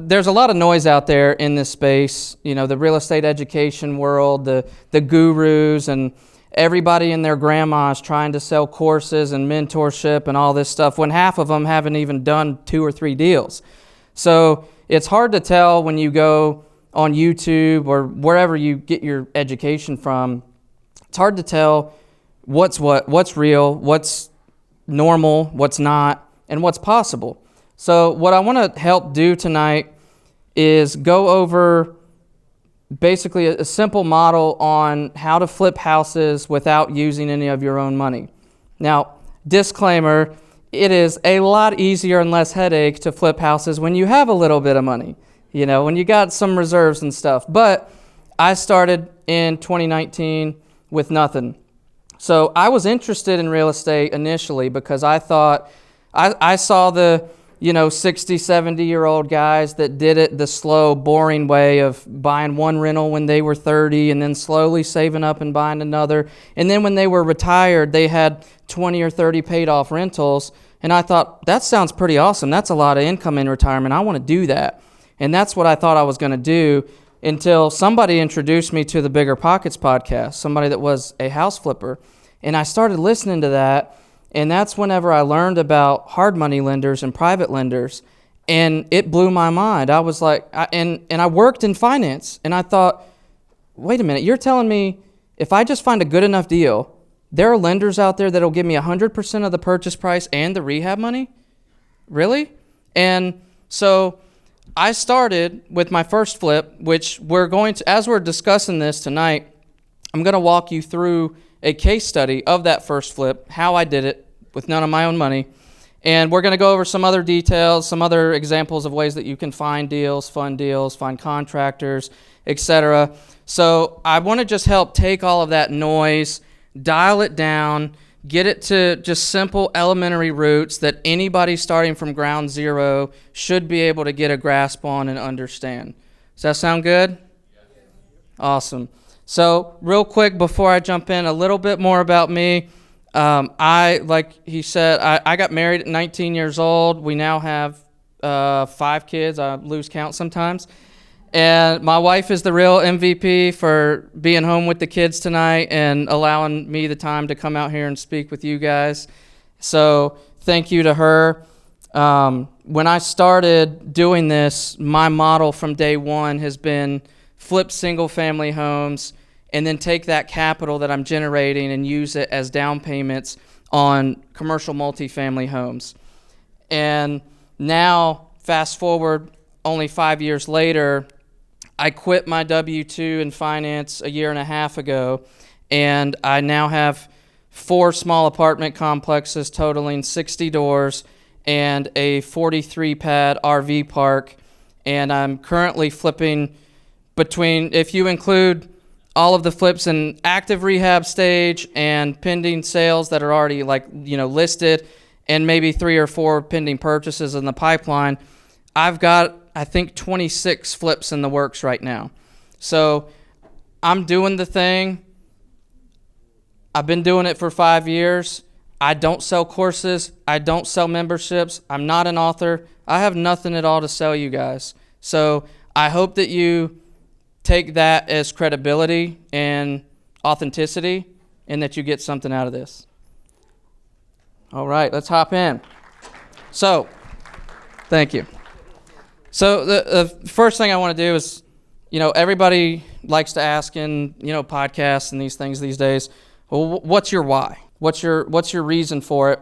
there's a lot of noise out there in this space, the real estate education world, the gurus, and everybody and their grandmas trying to sell courses and mentorship and all this stuff when half of them haven't even done 2 or 3 deals. So it's hard to tell when you go on YouTube or wherever you get your education from. It's hard to tell what's real, what's normal, what's not, and what's possible. So what I want to help do tonight is go over basically a simple model on how to flip houses without using any of your own money. Now, disclaimer, it is a lot easier and less headache to flip houses when you have a little bit of money, when you got some reserves and stuff. But I started in 2019 with nothing. So I was interested in real estate initially because I thought, I saw the 60, 70-year-old guys that did it the slow, boring way of buying one rental when they were 30 and then slowly saving up and buying another. And then when they were retired, they had 20 or 30 paid off rentals. And I thought, that sounds pretty awesome. That's a lot of income in retirement. I want to do that. And that's what I thought I was going to do until somebody introduced me to the Bigger Pockets podcast, somebody that was a house flipper. And I started listening to that. And that's whenever I learned about hard money lenders and private lenders, and it blew my mind. I was like, and I worked in finance, and I thought, wait a minute, you're telling me if I just find a good enough deal, there are lenders out there that'll give me 100% of the purchase price and the rehab money? Really? And so I started with my first flip, which as we're discussing this tonight, I'm going to walk you through a case study of that first flip, how I did it with none of my own money. And we're going to go over some other details, some other examples of ways that you can find deals, find contractors, etc. So I want to just help take all of that noise, dial it down, get it to just simple elementary roots that anybody starting from ground zero should be able to get a grasp on and understand. Does that sound good? Awesome. So real quick before I jump in, a little bit more about me. Like he said, I got married at 19 years old. We now have 5 kids. I lose count sometimes. And my wife is the real MVP for being home with the kids tonight and allowing me the time to come out here and speak with you guys. So thank you to her. When I started doing this, my model from day one has been flip single-family homes and then take that capital that I'm generating and use it as down payments on commercial multifamily homes. And now, fast forward, only 5 years later, I quit my W-2 in finance a year and a half ago, and I now have 4 small apartment complexes totaling 60 doors and a 43-pad RV park, and I'm currently flipping between, if you include all of the flips in active rehab stage and pending sales that are already listed, and maybe 3 or 4 pending purchases in the pipeline, I've got, I think, 26 flips in the works right now. So I'm doing the thing. I've been doing it for 5 years. I don't sell courses. I don't sell memberships. I'm not an author. I have nothing at all to sell you guys. So I hope that you take that as credibility and authenticity and that you get something out of this. All right, let's hop in. So, thank you. So the first thing I want to do is, everybody likes to ask in, podcasts and these things these days, well, what's your why? What's your reason for it?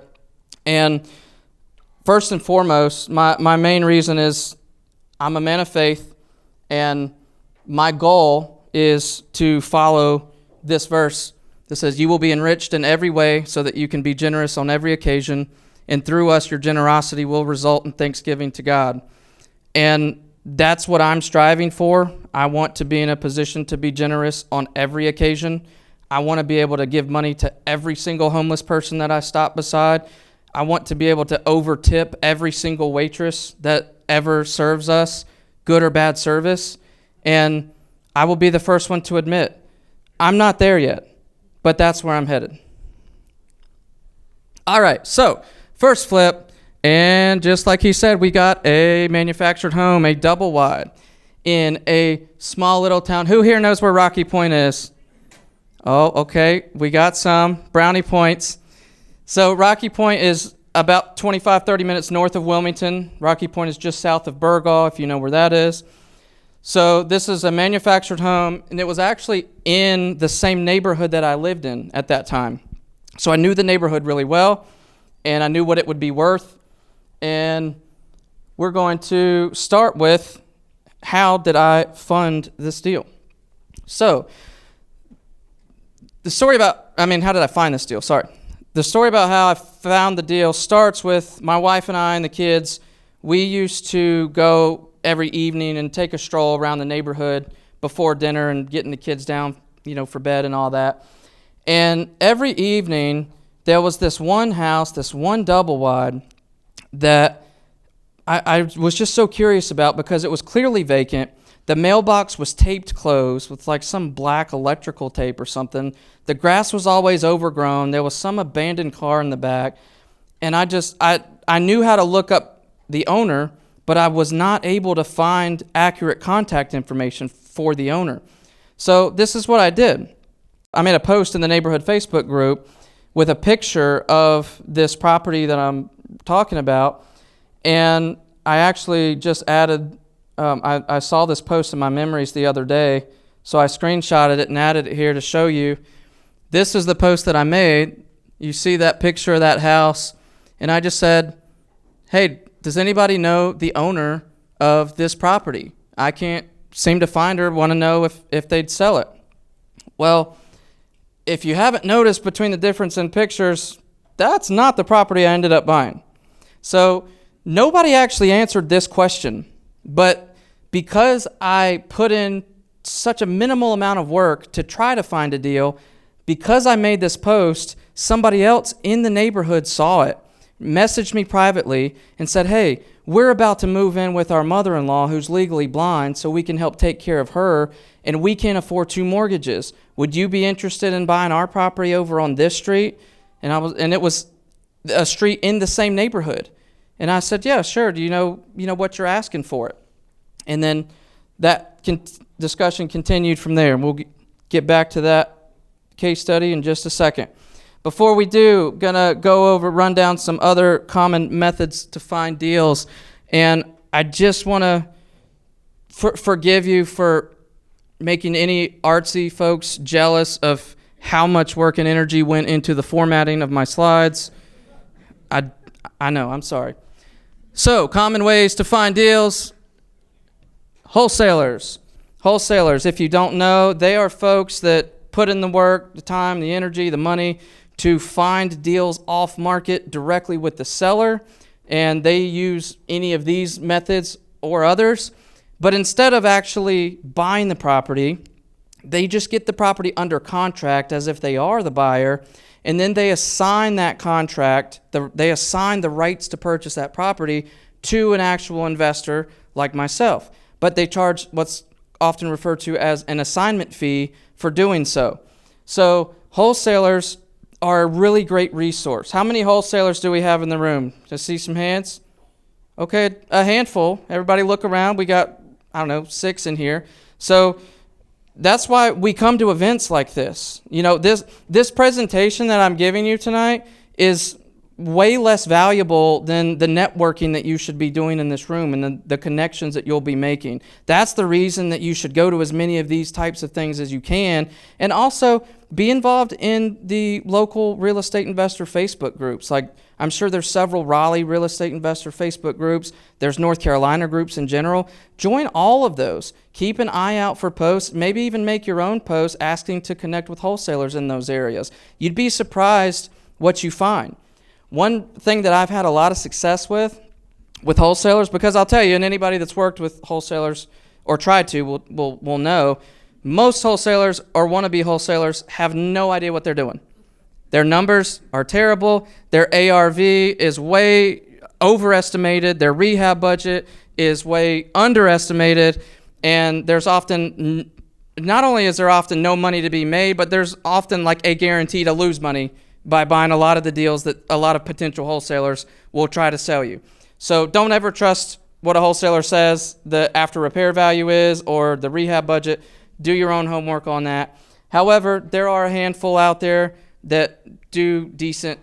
And first and foremost, my main reason is I'm a man of faith, and my goal is to follow this verse that says, you will be enriched in every way so that you can be generous on every occasion, and through us your generosity will result in thanksgiving to God. And that's what I'm striving for. I want to be in a position to be generous on every occasion. I want to be able to give money to every single homeless person that I stop beside. I want to be able to over-tip every single waitress that ever serves us, good or bad service. And I will be the first one to admit, I'm not there yet, but that's where I'm headed. All right, so first flip, And just like he said, we got a manufactured home, a double wide, in a small little town. Who here knows where Rocky Point is? Oh, okay. We got some brownie points. So Rocky Point is about 25, 30 minutes north of Wilmington. Rocky Point is just south of Burgaw, if you know where that is. So this is a manufactured home, and it was actually in the same neighborhood that I lived in at that time. So I knew the neighborhood really well, and I knew what it would be worth. And we're going to start with, how did I fund this deal? So the story about, how did I find this deal? Sorry. The story about how I found the deal starts with my wife and I and the kids. We used to go every evening and take a stroll around the neighborhood before dinner and getting the kids down, for bed and all that. And every evening, there was this one house, this one double wide, that I was just so curious about because it was clearly vacant. The mailbox was taped closed with like some black electrical tape or something. The grass was always overgrown. There was some abandoned car in the back. And I knew how to look up the owner, but I was not able to find accurate contact information for the owner. So this is what I did. I made a post in the neighborhood Facebook group with a picture of this property that I'm talking about, and I actually just added, I saw this post in my memories the other day, so I screenshotted it and added it here to show you. This is the post that I made. You see that picture of that house, and I just said, hey, does anybody know the owner of this property? I can't seem to find her, want to know if they'd sell it. Well, if you haven't noticed between the difference in pictures, that's not the property I ended up buying. So nobody actually answered this question, but because I put in such a minimal amount of work to try to find a deal, because I made this post, somebody else in the neighborhood saw it, messaged me privately and said, hey, we're about to move in with our mother-in-law who's legally blind so we can help take care of her, and we can't afford 2 mortgages. Would you be interested in buying our property over on this street? And it was a street in the same neighborhood. And I said, yeah, sure. Do you know what you're asking for it? And then that discussion continued from there. And we'll get back to that case study in just a second. Before we do, gonna run down some other common methods to find deals. And I just want to forgive you for making any artsy folks jealous of how much work and energy went into the formatting of my slides. I know, I'm sorry. So, common ways to find deals. Wholesalers. Wholesalers, if you don't know, they are folks that put in the work, the time, the energy, the money to find deals off market directly with the seller, and they use any of these methods or others. But instead of actually buying the property, they just get the property under contract as if they are the buyer, and then they assign that contract, they assign the rights to purchase that property to an actual investor like myself. But they charge what's often referred to as an assignment fee for doing so. So wholesalers are a really great resource. How many wholesalers do we have in the room? Just see some hands? Okay, a handful. Everybody look around. We got, 6 in here. So that's why we come to events like this. This presentation that I'm giving you tonight is way less valuable than the networking that you should be doing in this room and the connections that you'll be making. That's the reason that you should go to as many of these types of things as you can, and also be involved in the local real estate investor Facebook groups. Like, I'm sure there's several Raleigh real estate investor Facebook groups. There's North Carolina groups in general. Join all of those. Keep an eye out for posts. Maybe even make your own posts asking to connect with wholesalers in those areas. You'd be surprised what you find. One thing that I've had a lot of success with wholesalers, because I'll tell you, and anybody that's worked with wholesalers or tried to will know, most wholesalers or wannabe wholesalers have no idea what they're doing. Their numbers are terrible. Their ARV is way overestimated. Their rehab budget is way underestimated. And there's not only is there often no money to be made, but there's often like a guarantee to lose money by buying a lot of the deals that a lot of potential wholesalers will try to sell you. So don't ever trust what a wholesaler says the after repair value is or the rehab budget. Do your own homework on that. However, there are a handful out there that do decent,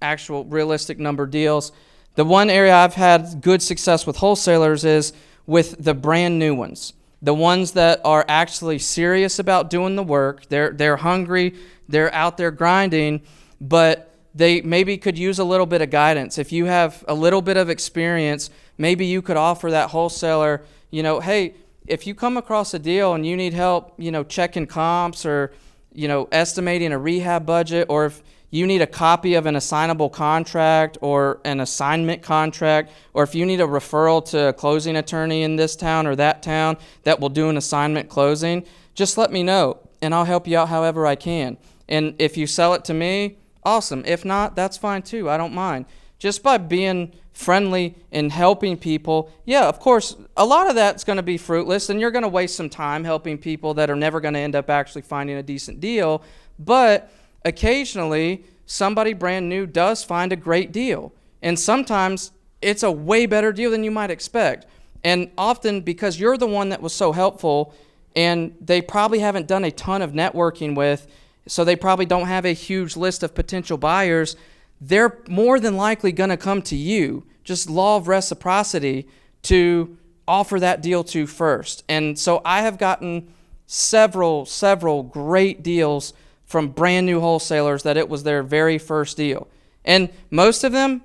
actual, realistic number deals. The one area I've had good success with wholesalers is with the brand new ones. The ones that are actually serious about doing the work. They're hungry, they're out there grinding, but they maybe could use a little bit of guidance. If you have a little bit of experience, maybe you could offer that wholesaler, hey, if you come across a deal and you need help, checking comps or, estimating a rehab budget, or if you need a copy of an assignable contract or an assignment contract, or if you need a referral to a closing attorney in this town or that town that will do an assignment closing, just let me know and I'll help you out however I can. And if you sell it to me, awesome. If not, that's fine too. I don't mind. Just by being friendly and helping people, yeah, of course, a lot of that's going to be fruitless and you're going to waste some time helping people that are never going to end up actually finding a decent deal. But occasionally, somebody brand new does find a great deal. And sometimes it's a way better deal than you might expect. And often because you're the one that was so helpful and they probably haven't done a ton of networking with, so they probably don't have a huge list of potential buyers, they're more than likely going to come to you, just law of reciprocity, to offer that deal to first. And so I have gotten several great deals from brand new wholesalers that it was their very first deal. And most of them,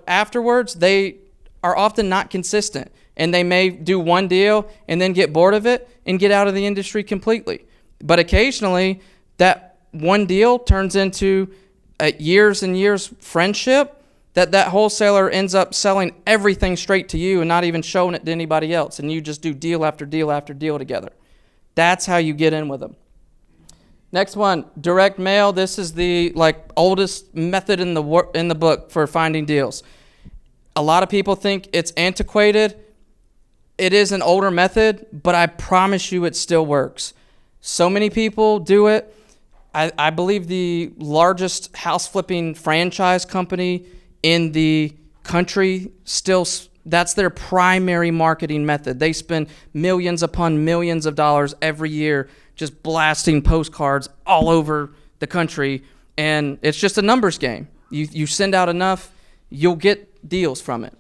afterwards, they are often not consistent. And they may do one deal and then get bored of it and get out of the industry completely. But occasionally, that one deal turns into a years and years friendship that wholesaler ends up selling everything straight to you and not even showing it to anybody else. And you just do deal after deal after deal together. That's how you get in with them. Next one, direct mail. This is the oldest method in the book for finding deals. A lot of people think it's antiquated. It is an older method, but I promise you it still works. So many people do it. I believe the largest house flipping franchise company in the country that's their primary marketing method. They spend millions upon millions of dollars every year just blasting postcards all over the country, and it's just a numbers game. You send out enough, you'll get deals from it.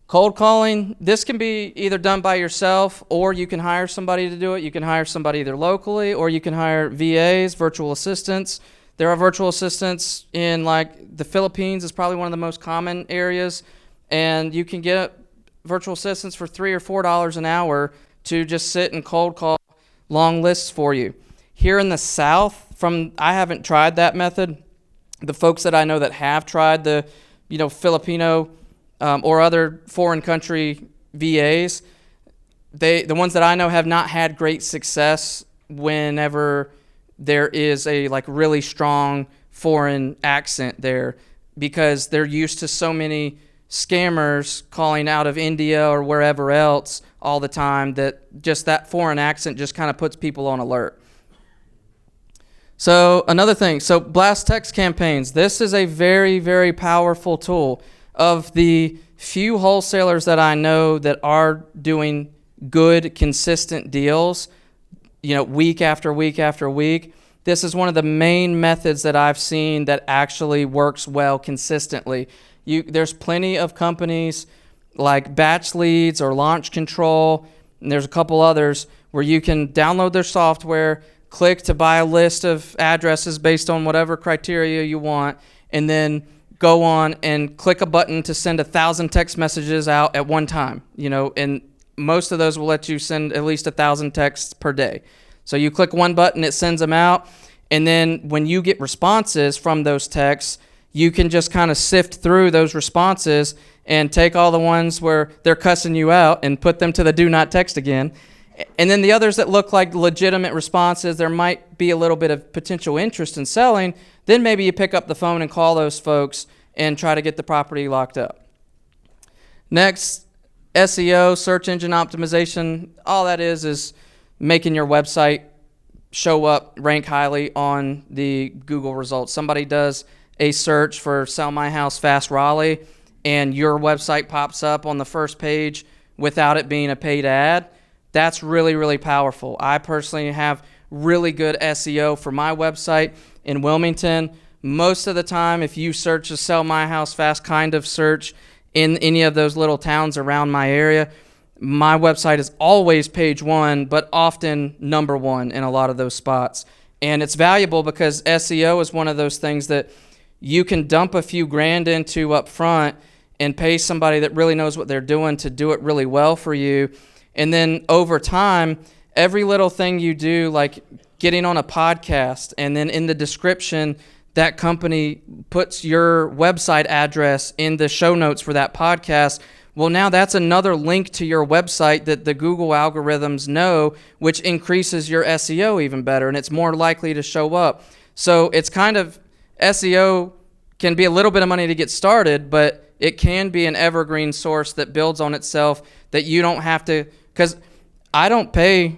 Cold calling, this can be either done by yourself or you can hire somebody to do it. You can hire somebody either locally or you can hire VAs, virtual assistants. There are virtual assistants in the Philippines is probably one of the most common areas, and you can get virtual assistants for $3 or $4 an hour to just sit and cold call long lists for you. Here in the South, I haven't tried that method. The folks that I know that have tried the Filipino or other foreign country VAs, the ones that I know have not had great success whenever there is a really strong foreign accent there, because they're used to so many scammers calling out of India or wherever else all the time that just that foreign accent just kind of puts people on alert. So another thing, blast text campaigns. This is a very, very powerful tool. Of the few wholesalers that I know that are doing good, consistent deals, week after week after week, this is one of the main methods that I've seen that actually works well consistently. There's plenty of companies like Batch Leads or Launch Control, and there's a couple others where you can download their software, click to buy a list of addresses based on whatever criteria you want, and then go on and click a button to send 1,000 text messages out at one time, and most of those will let you send at least 1,000 texts per day. So you click one button, it sends them out, and then when you get responses from those texts, you can just kind of sift through those responses and take all the ones where they're cussing you out and put them to the do not text again. And then the others that look like legitimate responses, there might be a little bit of potential interest in selling, then maybe you pick up the phone and call those folks and try to get the property locked up. Next, SEO, search engine optimization. All that is making your website show up, rank highly on the Google results. Somebody does a search for Sell My House Fast Raleigh, and your website pops up on the first page without it being a paid ad. That's really, really powerful. I personally have really good SEO for my website in Wilmington. Most of the time, if you search a Sell My House Fast kind of search in any of those little towns around my area, my website is always page one, but often number one in a lot of those spots. And it's valuable because SEO is one of those things that you can dump a few grand into up front and pay somebody that really knows what they're doing to do it really well for you. And then over time, every little thing you do, like getting on a podcast, and then in the description, that company puts your website address in the show notes for that podcast. Well, now that's another link to your website that the Google algorithms know, which increases your SEO even better, and it's more likely to show up. So it's kind of, SEO can be a little bit of money to get started, but it can be an evergreen source that builds on itself, that you don't have to, because I don't pay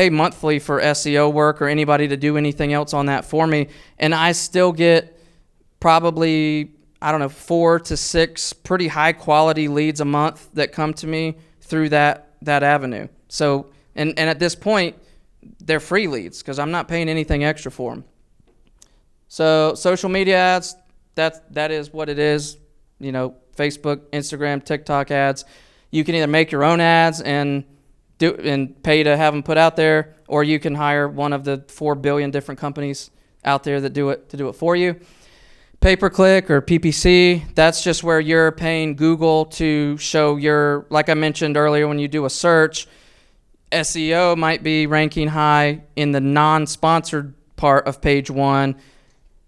monthly for SEO work or anybody to do anything else on that for me, and I still get probably, 4 to 6 pretty high quality leads a month that come to me through that avenue. So, and at this point, they're free leads because I'm not paying anything extra for them. So social media ads, that is what it is. Facebook, Instagram, TikTok ads. You can either make your own ads and pay to have them put out there, or you can hire one of the 4 billion different companies out there that do it for you. Pay-per-click or PPC, that's just where you're paying Google to show your, like I mentioned earlier, when you do a search, SEO might be ranking high in the non-sponsored part of page one.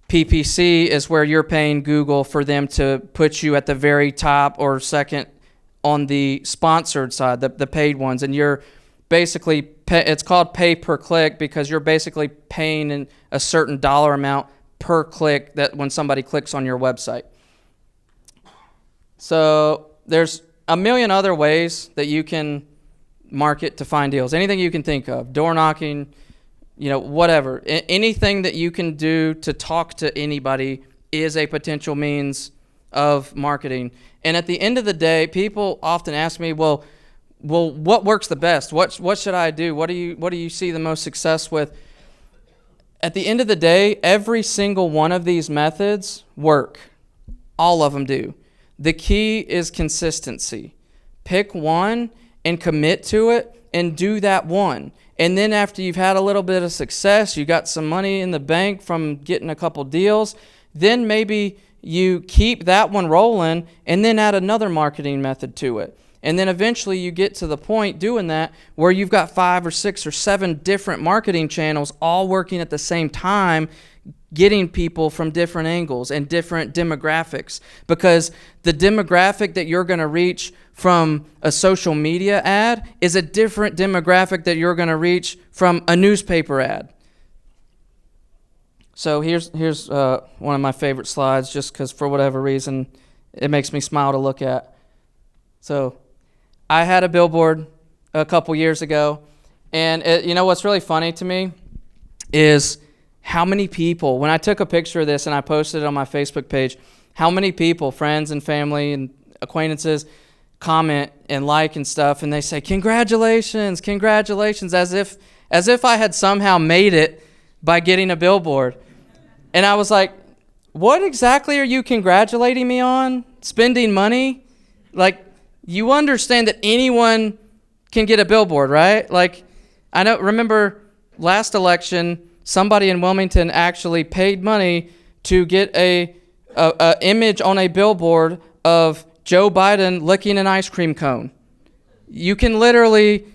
PPC is where you're paying Google for them to put you at the very top or second on the sponsored side, the paid ones. And you're basically, it's called pay-per-click because you're basically paying in a certain dollar amount per click that when somebody clicks on your website. So there's a million other ways that you can market to find deals. Anything you can think of, door knocking, whatever. Anything that you can do to talk to anybody is a potential means of marketing. And at the end of the day, people often ask me, well, what works the best? What should I do? What do you see the most success with? At the end of the day, every single one of these methods work. All of them do. The key is consistency. Pick one and commit to it and do that one. And then after you've had a little bit of success, you got some money in the bank from getting a couple deals, then maybe you keep that one rolling and then add another marketing method to it. And then eventually you get to the point doing that where you've got 5 or 6 or 7 different marketing channels all working at the same time, getting people from different angles and different demographics. Because the demographic that you're going to reach from a social media ad is a different demographic that you're going to reach from a newspaper ad. So here's one of my favorite slides, just because for whatever reason it makes me smile to look at. So I had a billboard a couple years ago, and what's really funny to me is how many people, when I took a picture of this and I posted it on my Facebook page, how many people, friends and family and acquaintances, comment and like and stuff, and they say, congratulations, as if I had somehow made it by getting a billboard. And I was like, what exactly are you congratulating me on? Spending money? Like, you understand that anyone can get a billboard, right? Like, remember last election, somebody in Wilmington actually paid money to get a image on a billboard of Joe Biden licking an ice cream cone. You can literally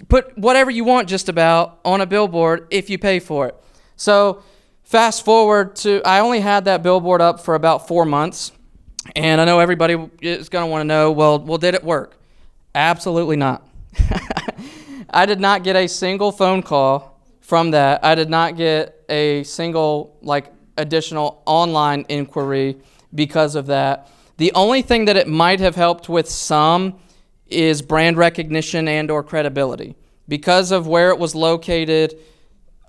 put whatever you want just about on a billboard if you pay for it. So fast forward to, I only had that billboard up for about 4 months. And I know everybody is going to want to know, well, did it work? Absolutely not. I did not get a single phone call from that. I did not get a single additional online inquiry because of that. The only thing that it might have helped with some is brand recognition and or credibility. Because of where it was located,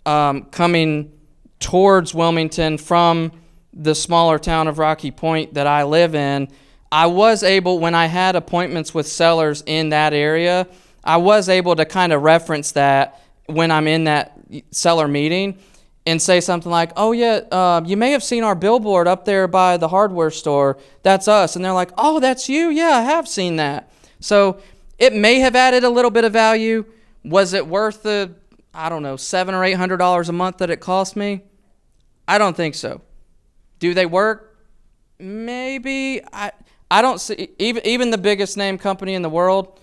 coming towards Wilmington from the smaller town of Rocky Point that I live in, I was able, when I had appointments with sellers in that area, I was able to kind of reference that when I'm in that seller meeting and say something like, oh yeah, you may have seen our billboard up there by the hardware store. That's us. And they're like, oh, that's you? Yeah, I have seen that. So it may have added a little bit of value. Was it worth the, I don't know, $700 or $800 a month that it cost me? I don't think so. Do they work? Maybe. I don't see, even the biggest name company in the world,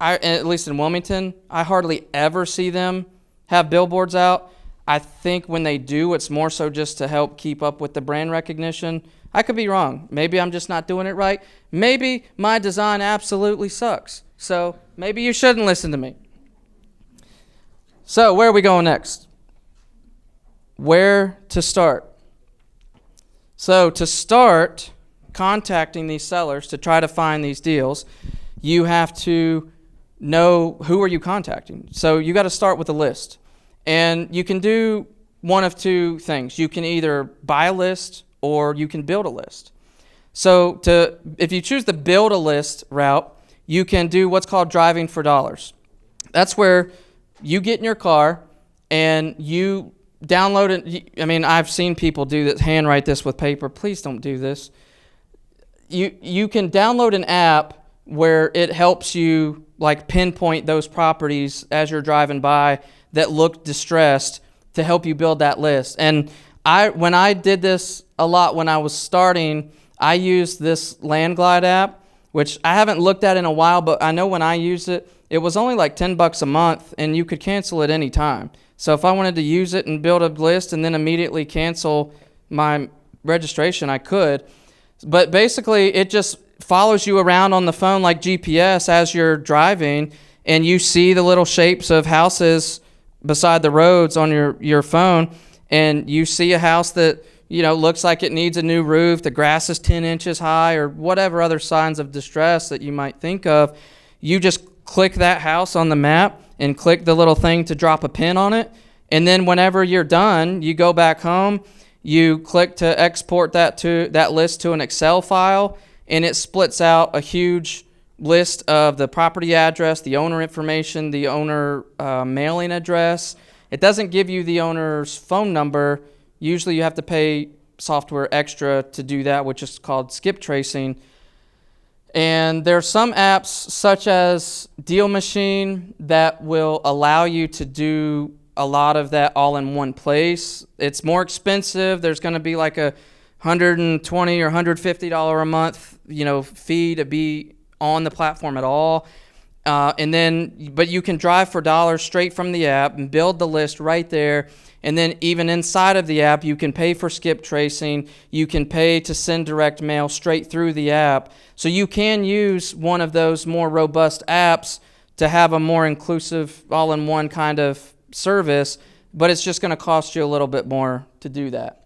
at least in Wilmington, I hardly ever see them have billboards out. I think when they do, it's more so just to help keep up with the brand recognition. I could be wrong. Maybe I'm just not doing it right. Maybe my design absolutely sucks. So maybe you shouldn't listen to me. So where are we going next? Where to start? So to start contacting these sellers to try to find these deals, you have to know who are you contacting. So you got to start with a list. And you can do one of two things. You can either buy a list or you can build a list. So if you choose the build a list route, you can do what's called driving for dollars. That's where you get in your car and you download it. I mean, I've seen people do that, handwrite this with paper. Please don't do this. You can download an app where it helps you like pinpoint those properties as you're driving by that look distressed to help you build that list. And when I did this a lot when I was starting, I used this Landglide app, which I haven't looked at in a while, but I know when I used it, it was only like $10 a month, and you could cancel it any time. So if I wanted to use it and build a list and then immediately cancel my registration, I could. But basically, it just follows you around on the phone like GPS as you're driving, and you see the little shapes of houses beside the roads on your phone, and you see a house that, you know, looks like it needs a new roof, the grass is 10 inches high, or whatever other signs of distress that you might think of. You just click that house on the map and click the little thing to drop a pin on it, and then whenever you're done, you go back home, you click to export that list to an Excel file, and it splits out a huge list of the property address, the owner information, the owner mailing address. It doesn't give you the owner's phone number. Usually you have to pay software extra to do that, which is called skip tracing. And there are some apps such as Deal Machine that will allow you to do a lot of that all in one place. It's more expensive. There's going to be like a $120 or $150 a month, fee to be on the platform at all. But you can drive for dollars straight from the app and build the list right there. And then even inside of the app, you can pay for skip tracing. You can pay to send direct mail straight through the app. So you can use one of those more robust apps to have a more inclusive, all-in-one kind of service, but it's just going to cost you a little bit more to do that.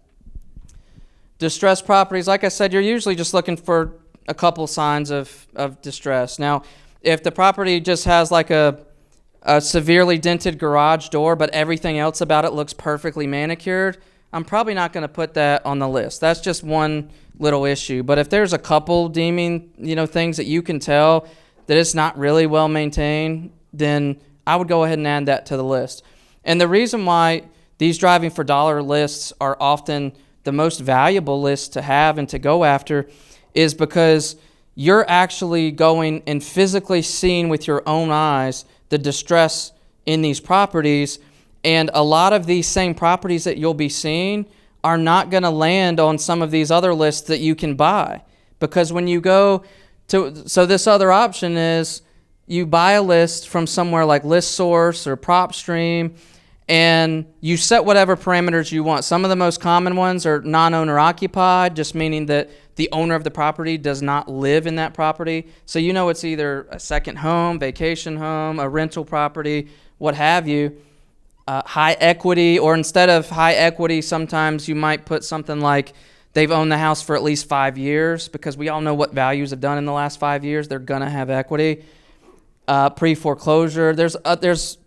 Distressed properties, like I said, you're usually just looking for a couple signs of distress. Now, if the property just has like a severely dented garage door, but everything else about it looks perfectly manicured, I'm probably not going to put that on the list. That's just one little issue. But if there's a couple deeming, things that you can tell that it's not really well maintained, then I would go ahead and add that to the list. And the reason why these driving for dollar lists are often the most valuable lists to have and to go after is because you're actually going and physically seeing with your own eyes the distress in these properties. And a lot of these same properties that you'll be seeing are not going to land on some of these other lists that you can buy. Because when you go to, so this other option is you buy a list from somewhere like ListSource or PropStream, and you set whatever parameters you want. Some of the most common ones are non-owner occupied, just meaning that the owner of the property does not live in that property. So it's either a second home, vacation home, a rental property, what have you. High equity, or instead of high equity, sometimes you might put something like they've owned the house for at least 5 years, because we all know what values have done in the last 5 years. They're going to have equity. Pre-foreclosure. There's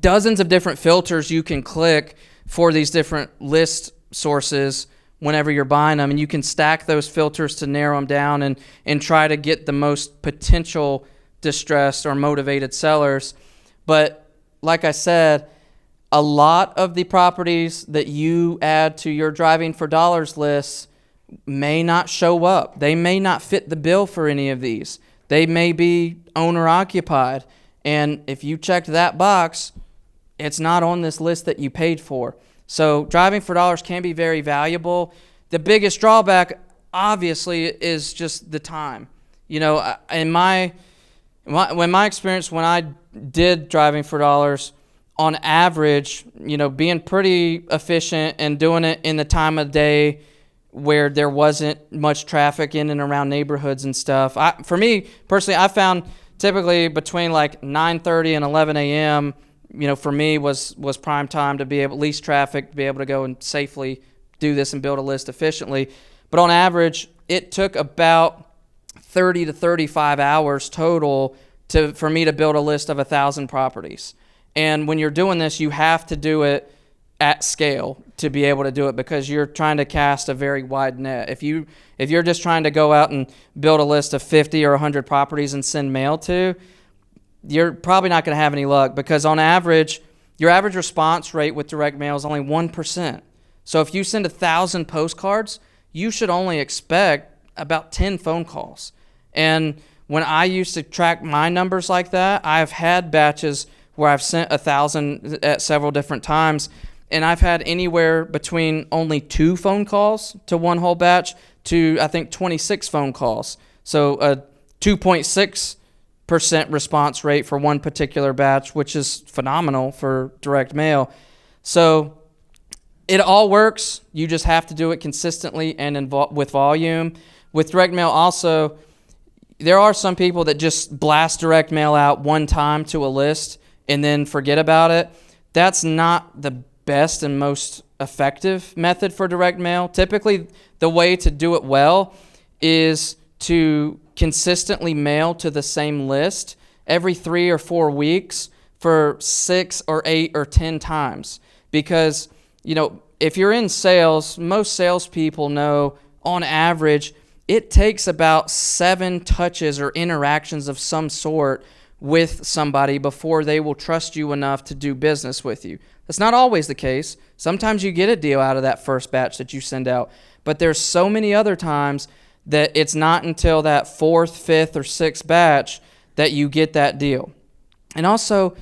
dozens of different filters you can click for these different list sources whenever you're buying them, and you can stack those filters to narrow them down and try to get the most potential distressed or motivated sellers. But like I said, a lot of the properties that you add to your driving for dollars lists may not show up. They may not fit the bill for any of these. They may be owner occupied. And if you checked that box, it's not on this list that you paid for. So driving for dollars can be very valuable. The biggest drawback, obviously, is just the time. You know, in my experience, when I did driving for dollars, on average, you know, being pretty efficient and doing it in the time of day where there wasn't much traffic in and around neighborhoods and stuff. For me, personally, I found typically between like 9:30 and 11 a.m., you know, for me was prime time to be able, least traffic, to be able to go and safely do this and build a list efficiently. But on average, it took about 30 to 35 hours total for me to build a list of 1,000 properties. And when you're doing this, you have to do it at scale to be able to do it, because you're trying to cast a very wide net. If you're just trying to go out and build a list of 50 or 100 properties and send mail to, you're probably not going to have any luck, because on average, your average response rate with direct mail is only 1%. So if you send 1,000 postcards, you should only expect about 10 phone calls. And when I used to track my numbers like that, I've had batches where I've sent 1,000 at several different times, and I've had anywhere between only 2 phone calls to one whole batch to, I think, 26 phone calls. So a 2.6% response rate for one particular batch, which is phenomenal for direct mail. So it all works. You just have to do it consistently and with volume. With direct mail also, there are some people that just blast direct mail out one time to a list and then forget about it. That's not the best and most effective method for direct mail. Typically, the way to do it well is to consistently mail to the same list every 3 or 4 weeks for 6 or 8 or 10 times. Because, you know, if you're in sales, most salespeople know on average it takes about 7 touches or interactions of some sort with somebody before they will trust you enough to do business with you. That's not always the case. Sometimes you get a deal out of that first batch that you send out, but there's so many other times that it's not until that 4th, 5th, or 6th batch that you get that deal. And also,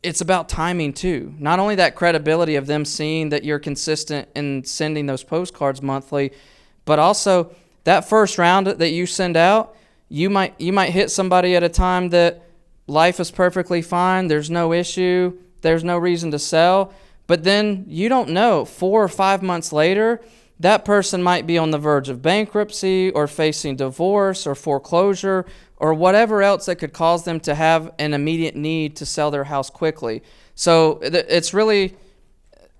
it's about timing too. Not only that credibility of them seeing that you're consistent in sending those postcards monthly, but also that first round that you send out, you might hit somebody at a time that life is perfectly fine, there's no issue, there's no reason to sell, but then you don't know, 4 or 5 months later, that person might be on the verge of bankruptcy or facing divorce or foreclosure or whatever else that could cause them to have an immediate need to sell their house quickly. So it's really,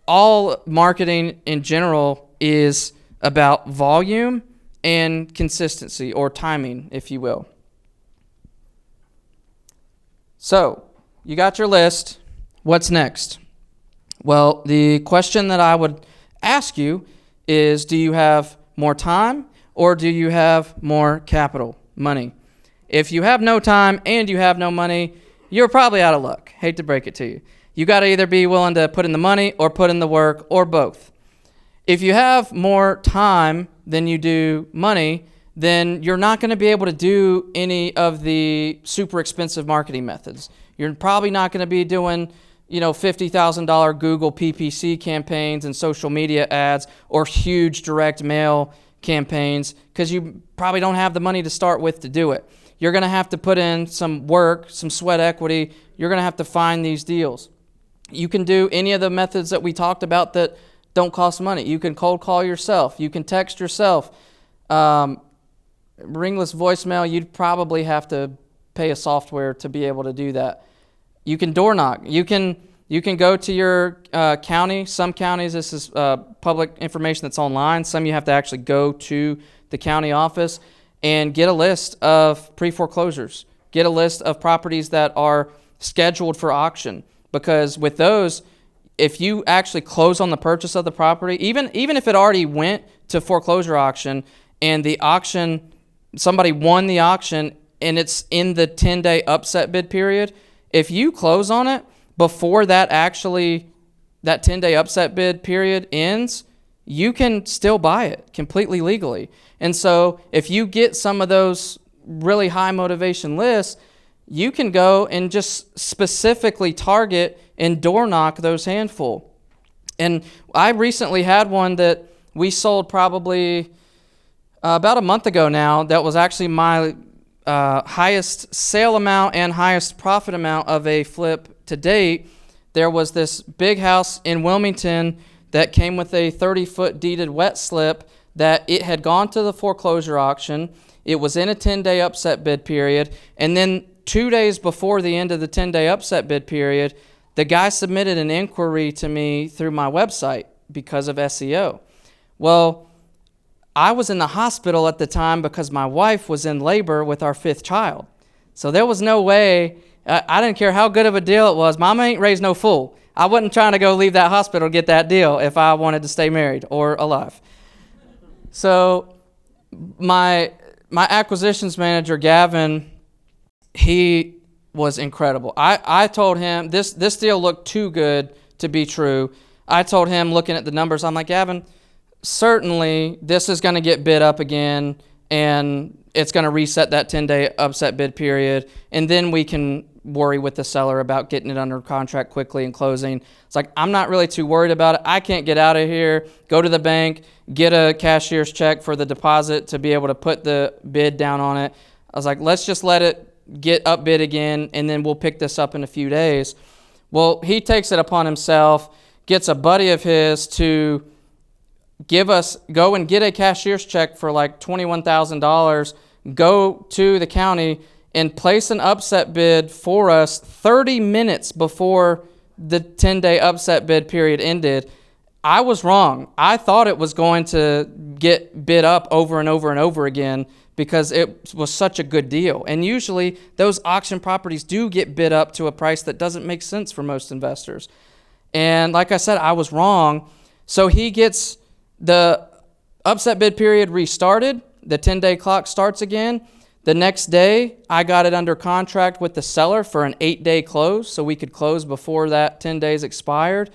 all marketing in general is about volume and consistency, or timing, if you will. So, you got your list. What's next? Well, the question that I would ask you is, do you have more time or do you have more capital, money? If you have no time and you have no money, you're probably out of luck. Hate to break it to you. You got to either be willing to put in the money or put in the work, or both. If you have more time than you do money, then you're not going to be able to do any of the super expensive marketing methods. You're probably not going to be doing, $50,000 Google PPC campaigns and social media ads or huge direct mail campaigns, because you probably don't have the money to start with to do it. You're going to have to put in some work, some sweat equity. You're going to have to find these deals. You can do any of the methods that we talked about that don't cost money. You can cold call yourself. You can text yourself. Ringless voicemail, you'd probably have to pay a software to be able to do that. You can door knock. You can go to your county. Some counties, this is public information that's online. Some you have to actually go to the county office and get a list of pre-foreclosures. Get a list of properties that are scheduled for auction. because with those, if you actually close on the purchase of the property, even if it already went to foreclosure auction and the auction, somebody won the auction and it's in the 10-day upset bid period, if you close on it before that 10-day upset bid period ends, you can still buy it completely legally. And so if you get some of those really high motivation lists, you can go and just specifically target and door knock those handful. And I recently had one that we sold probably about a month ago now that was actually my highest sale amount and highest profit amount of a flip to date. There was this big house in Wilmington that came with a 30-foot deeded wet slip that it had gone to the foreclosure auction. It was in a 10-day upset bid period. And then 2 days before the end of the 10-day upset bid period, the guy submitted an inquiry to me through my website because of SEO. Well, I was in the hospital at the time because my wife was in labor with our 5th child. So there was no way, I didn't care how good of a deal it was. Mama ain't raised no fool. I wasn't trying to go leave that hospital to get that deal if I wanted to stay married or alive. So my acquisitions manager, Gavin, he was incredible. I told him this deal looked too good to be true. I told him, looking at the numbers, I'm like, Gavin, certainly this is going to get bid up again, and it's going to reset that 10-day upset bid period, and then we can worry with the seller about getting it under contract quickly and closing. It's like, I'm not really too worried about it. I can't get out of here, go to the bank, get a cashier's check for the deposit to be able to put the bid down on it. I was like, let's just let it get up bid again, and then we'll pick this up in a few days. Well, he takes it upon himself, gets a buddy of his to go and get a cashier's check for like $21,000, go to the county and place an upset bid for us 30 minutes before the 10-day upset bid period ended. I was wrong. I thought it was going to get bid up over and over and over again because it was such a good deal. And usually those auction properties do get bid up to a price that doesn't make sense for most investors. And like I said, I was wrong. So he gets the upset bid period restarted. The 10-day clock starts again. The next day, I got it under contract with the seller for an 8-day close, so we could close before that 10 days expired.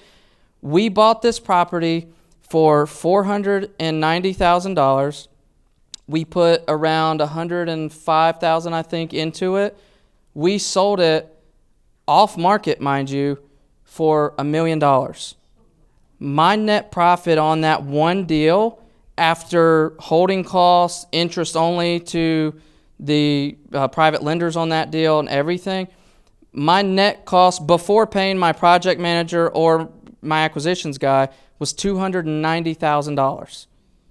We bought this property for $490,000. We put around $105,000, I think, into it. We sold it off market, mind you, for $1 million. My net profit on that one deal, after holding costs, interest only to the private lenders on that deal and everything, my net cost before paying my project manager or my acquisitions guy was $290,000.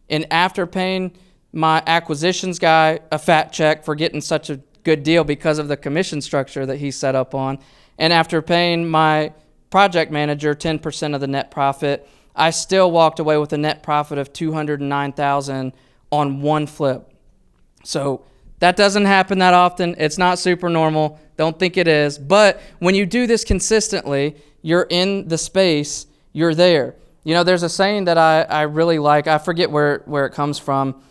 And after paying my acquisitions guy a fat check for getting such a good deal because of the commission structure that he set up on, and after paying my project manager 10% of the net profit, I still walked away with a net profit of $209,000 on one flip. So that doesn't happen that often. It's not super normal. Don't think it is. But when you do this consistently, you're in the space, you're there. You know, there's a saying that I really like. I forget where it comes from,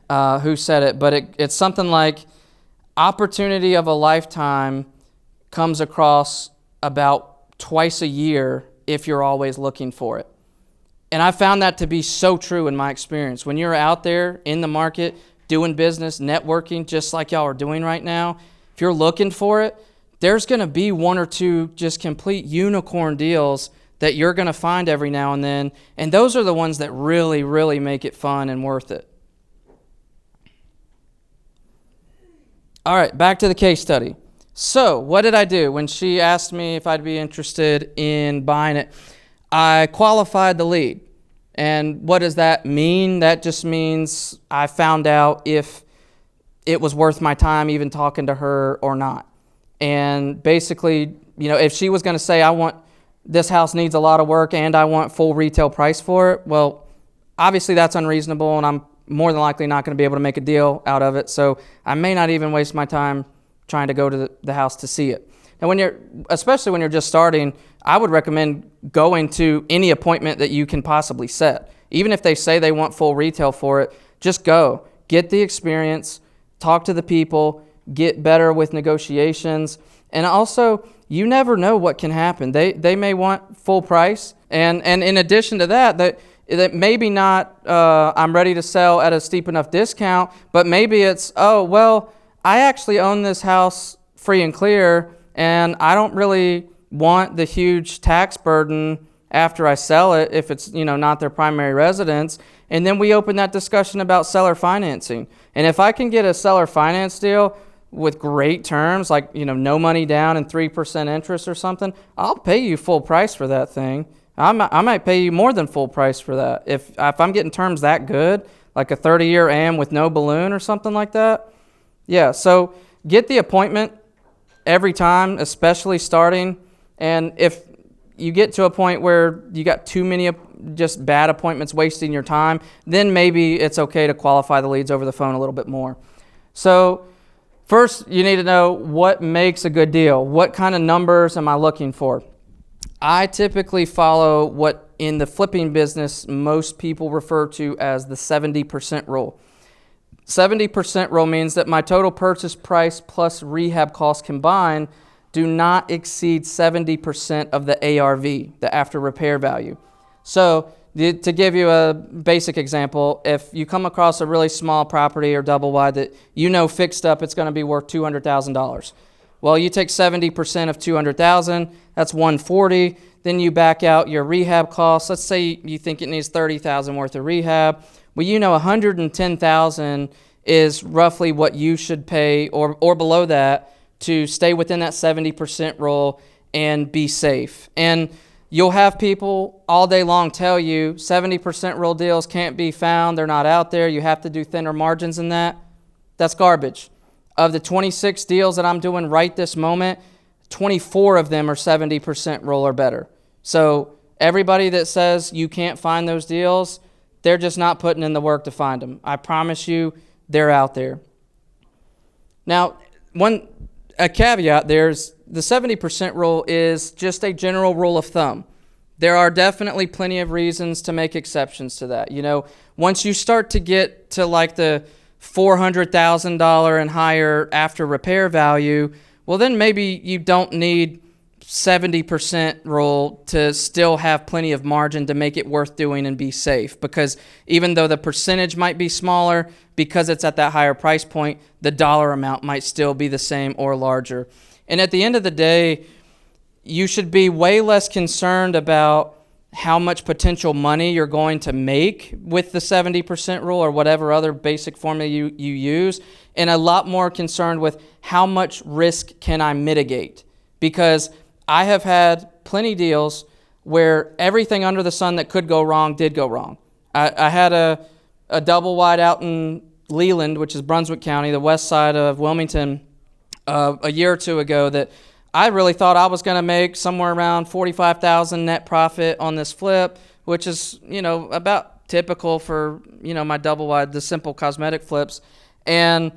who said it, but it's something like, opportunity of a lifetime comes across about twice a year if you're always looking for it. And I found that to be so true in my experience. When you're out there in the market, doing business, networking, just like y'all are doing right now, if you're looking for it, there's going to be one or two just complete unicorn deals that you're going to find every now and then. And those are the ones that really, really make it fun and worth it. All right, back to the case study. So what did I do? When she asked me if I'd be interested in buying it, I qualified the lead. And what does that mean? That just means I found out if it was worth my time even talking to her or not. And basically, you know, if she was going to say, this house needs a lot of work and I want full retail price for it, well, obviously that's unreasonable and I'm more than likely not going to be able to make a deal out of it. So I may not even waste my time trying to go to the house to see it. And especially when you're just starting, I would recommend going to any appointment that you can possibly set. Even if they say they want full retail for it, just go. Get the experience, talk to the people, get better with negotiations. And also, you never know what can happen. They may want full price. And in addition to that maybe not I'm ready to sell at a steep enough discount, but maybe it's, oh, well, I actually own this house free and clear, and I don't really want the huge tax burden after I sell it if it's, not their primary residence. And then we open that discussion about seller financing. And if I can get a seller finance deal with great terms, like, no money down and 3% interest or something, I'll pay you full price for that thing. I might pay you more than full price for that. If I'm getting terms that good, like a 30-year AM with no balloon or something like that. Yeah, so get the appointment every time, especially starting. And if you get to a point where you got too many just bad appointments wasting your time, then maybe it's okay to qualify the leads over the phone a little bit more. So first, you need to know what makes a good deal. What kind of numbers am I looking for? I typically follow what in the flipping business most people refer to as the 70% rule. 70% rule means that my total purchase price plus rehab costs combined do not exceed 70% of the ARV, the after repair value. So to give you a basic example, if you come across a really small property or double wide that fixed up it's going to be worth $200,000. Well, you take 70% of $200,000, that's $140. Then you back out your rehab costs. Let's say you think it needs $30,000 worth of rehab. Well, $110,000 is roughly what you should pay or below that to stay within that 70% rule and be safe. And you'll have people all day long tell you 70% rule deals can't be found, they're not out there, you have to do thinner margins than that. That's garbage. Of the 26 deals that I'm doing right this moment, 24 of them are 70% rule or better. So everybody that says you can't find those deals, they're just not putting in the work to find them. I promise you, they're out there. Now, a caveat there's the 70% rule is just a general rule of thumb. There are definitely plenty of reasons to make exceptions to that. Once you start to get to like the $400,000 and higher after repair value, well, then maybe you don't need 70% rule to still have plenty of margin to make it worth doing and be safe. Because even though the percentage might be smaller, because it's at that higher price point, the dollar amount might still be the same or larger. And at the end of the day, you should be way less concerned about how much potential money you're going to make with the 70% rule or whatever other basic formula you use, and a lot more concerned with how much risk can I mitigate. Because I have had plenty deals where everything under the sun that could go wrong did go wrong. I had a double wide out in Leland, which is Brunswick County, the west side of Wilmington, a year or two ago that I really thought I was going to make somewhere around $45,000 net profit on this flip, which is, about typical for, my double wide, the simple cosmetic flips. And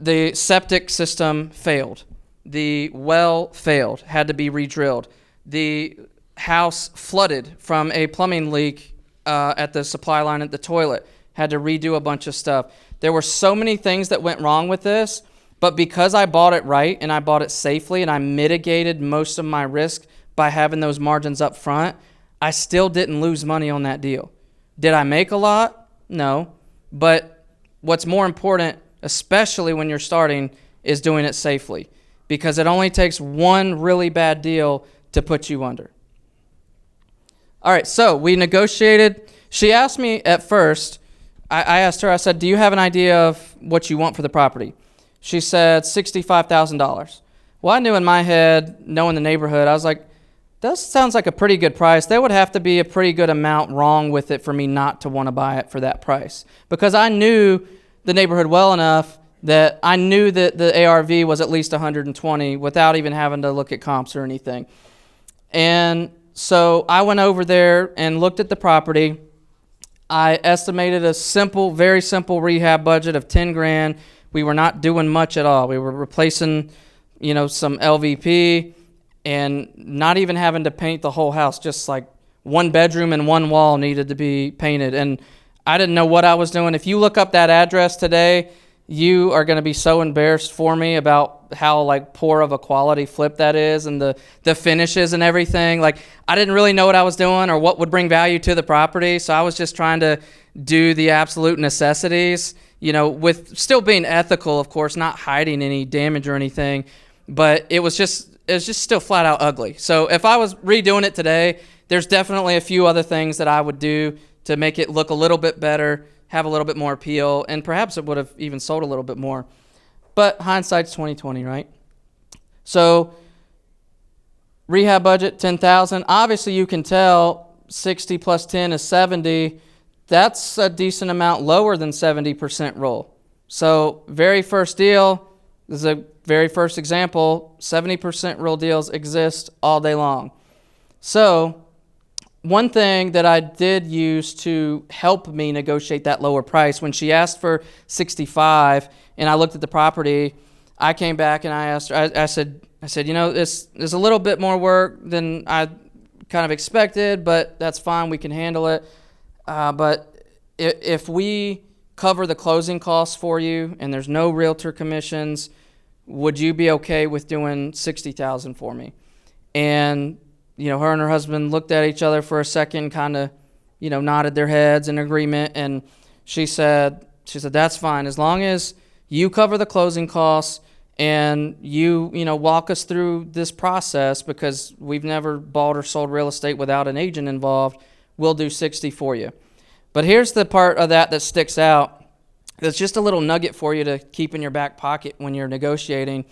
the septic system failed. The well failed, had to be re-drilled. The house flooded from a plumbing leak at the supply line at the toilet, had to redo a bunch of stuff. There were so many things that went wrong with this, but because I bought it right and I bought it safely and I mitigated most of my risk by having those margins up front, I still didn't lose money on that deal. Did I make a lot? No. But what's more important, especially when you're starting, is doing it safely. Because it only takes one really bad deal to put you under. All right, so we negotiated. She asked me at first, I asked her, I said, do you have an idea of what you want for the property? She said $65,000. Well, I knew in my head, knowing the neighborhood, I was like, that sounds like a pretty good price. There would have to be a pretty good amount wrong with it for me not to want to buy it for that price. Because I knew the neighborhood well enough that I knew that the ARV was at least 120 without even having to look at comps or anything. And so I went over there and looked at the property. I estimated a simple, very simple rehab budget of $10,000. We were not doing much at all. We were replacing some LVP, and not even having to paint the whole house, just like one bedroom and one wall needed to be painted. And I didn't know what I was doing. If you look up that address today, you are going to be so embarrassed for me about how like poor of a quality flip that is, and the finishes and everything. Like, I didn't really know what I was doing or what would bring value to the property. So I was just trying to do the absolute necessities, with still being ethical, of course, not hiding any damage or anything. But it was just still flat out ugly. So if I was redoing it today, there's definitely a few other things that I would do to make it look a little bit better, have a little bit more appeal, and perhaps it would have even sold a little bit more. But hindsight's 20/20, right? So rehab budget $10,000. Obviously, you can tell 60 plus 10 is 70. That's a decent amount lower than 70% roll. So very first deal, this is a very first example. 70% roll deals exist all day long. So one thing that I did use to help me negotiate that lower price, when she asked for 65 and I looked at the property, I came back and I asked her, I said, this is a little bit more work than I kind of expected, but that's fine. We can handle it. But if we cover the closing costs for you and there's no realtor commissions, would you be okay with doing $60,000 for me? And her and her husband looked at each other for a second, kind of, nodded their heads in agreement. And she said, that's fine. As long as you cover the closing costs and you walk us through this process, because we've never bought or sold real estate without an agent involved, we'll do 60 for you. But here's the part of that sticks out. It's just a little nugget for you to keep in your back pocket when you're negotiating.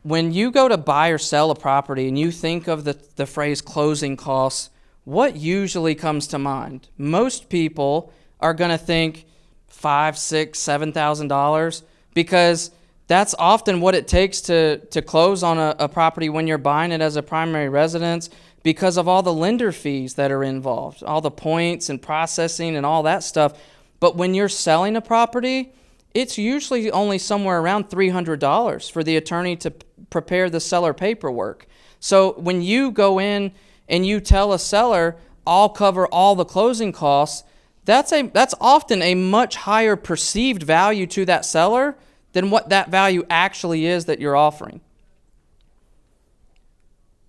When you go to buy or sell a property and you think of the phrase closing costs, what usually comes to mind? Most people are going to think $5,000, $6,000, $7,000, because that's often what it takes to close on a property when you're buying it as a primary residence, because of all the lender fees that are involved, all the points and processing and all that stuff. But when you're selling a property, it's usually only somewhere around $300 for the attorney to prepare the seller paperwork. So when you go in and you tell a seller, I'll cover all the closing costs, that's often a much higher perceived value to that seller than what that value actually is that you're offering.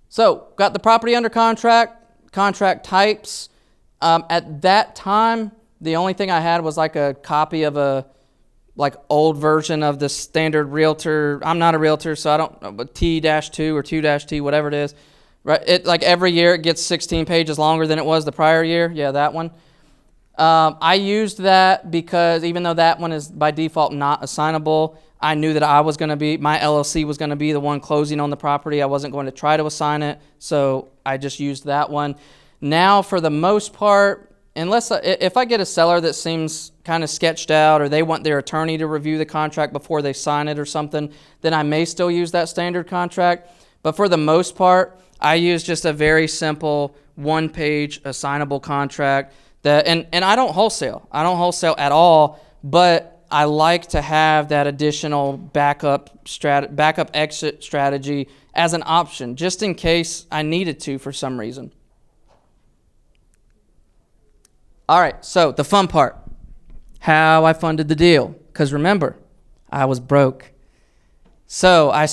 So got the property under contract types. At that time, the only thing I had was like a copy of a old version of the standard realtor. I'm not a realtor, so I don't know, but T-2 or 2-T, whatever it is. Right? It every year it gets 16 pages longer than it was the prior year. Yeah, that one. I used that because even though that one is by default not assignable, I knew that my LLC was going to be the one closing on the property. I wasn't going to try to assign it, so I just used that one. Now, for the most part, if I get a seller that seems kind of sketched out, or they want their attorney to review the contract before they sign it or something, then I may still use that standard contract. But for the most part, I use just a very simple one-page assignable contract. And I don't wholesale. I don't wholesale at all, but I like to have that additional backup exit strategy as an option, just in case I needed to for some reason. All right, so the fun part, how I funded the deal. Because remember, I was broke. So I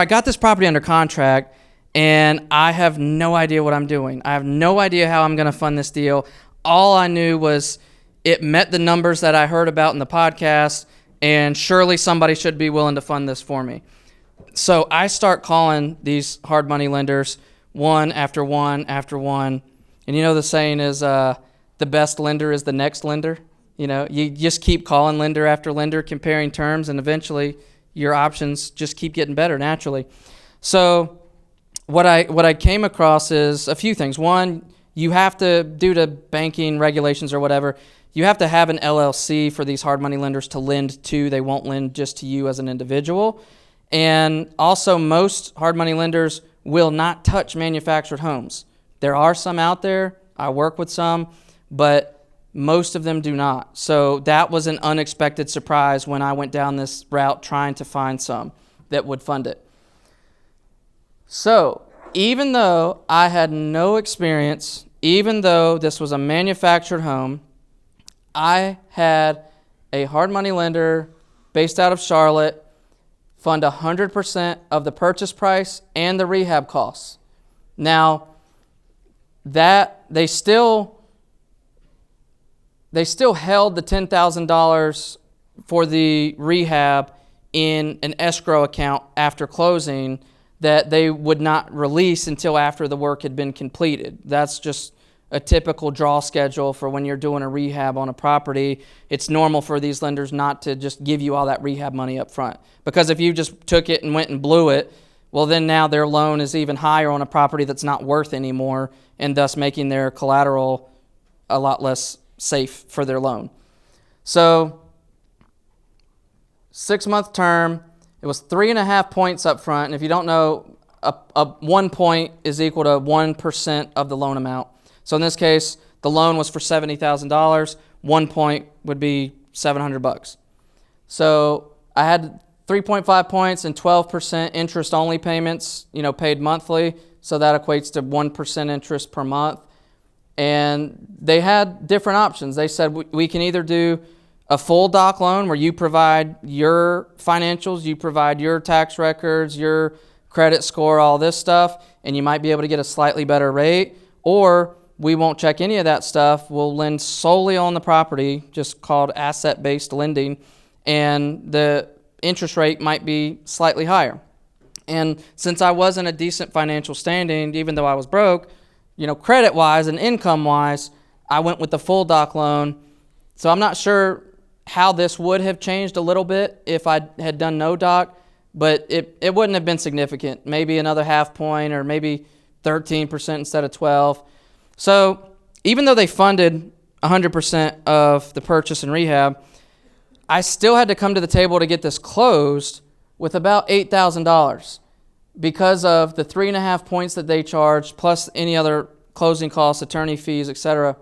got this property under contract, and I have no idea what I'm doing. I have no idea how I'm going to fund this deal. All I knew was it met the numbers that I heard about in the podcast, and surely somebody should be willing to fund this for me. So I start calling these hard money lenders one after one after one. And the saying is the best lender is the next lender. You just keep calling lender after lender, comparing terms, and eventually your options just keep getting better naturally. So what I came across is a few things. One, you have to, due to banking regulations or whatever, you have to have an LLC for these hard money lenders to lend to. They won't lend just to you as an individual. And also, most hard money lenders will not touch manufactured homes. There are some out there. I work with some, but most of them do not. So that was an unexpected surprise when I went down this route trying to find some. that would fund it. So even though I had no experience, even though this was a manufactured home, I had a hard money lender based out of Charlotte fund 100% of the purchase price and the rehab costs. Now, that they still held the $10,000 for the rehab in an escrow account after closing that they would not release until after the work had been completed. That's just a typical draw schedule for when you're doing a rehab on a property. It's normal for these lenders not to just give you all that rehab money up front, because if you just took it and went and blew it, well, then now their loan is even higher on a property that's not worth anymore, and thus making their collateral a lot less safe for their loan. So 6-month term, it was 3.5 points up front. And if you don't know, a 1 point is equal to 1% of the loan amount. So in this case, the loan was for $70,000. 1 point would be $700. So I had 3.5 points and 12% interest-only payments, paid monthly. So that equates to 1% interest per month. And they had different options. They said we can either do a full doc loan where you provide your financials, you provide your tax records, your credit score, all this stuff, and you might be able to get a slightly better rate. Or we won't check any of that stuff. We'll lend solely on the property, just called asset-based lending, and the interest rate might be slightly higher. And since I was in a decent financial standing, even though I was broke, credit-wise and income-wise, I went with the full doc loan. So I'm not sure how this would have changed a little bit if I had done no doc, but it wouldn't have been significant. Maybe another 0.5 point or maybe 13% instead of 12. So even though they funded 100% of the purchase and rehab, I still had to come to the table to get this closed with about $8,000 because of the 3.5 points that they charged, plus any other closing costs, attorney fees, etc.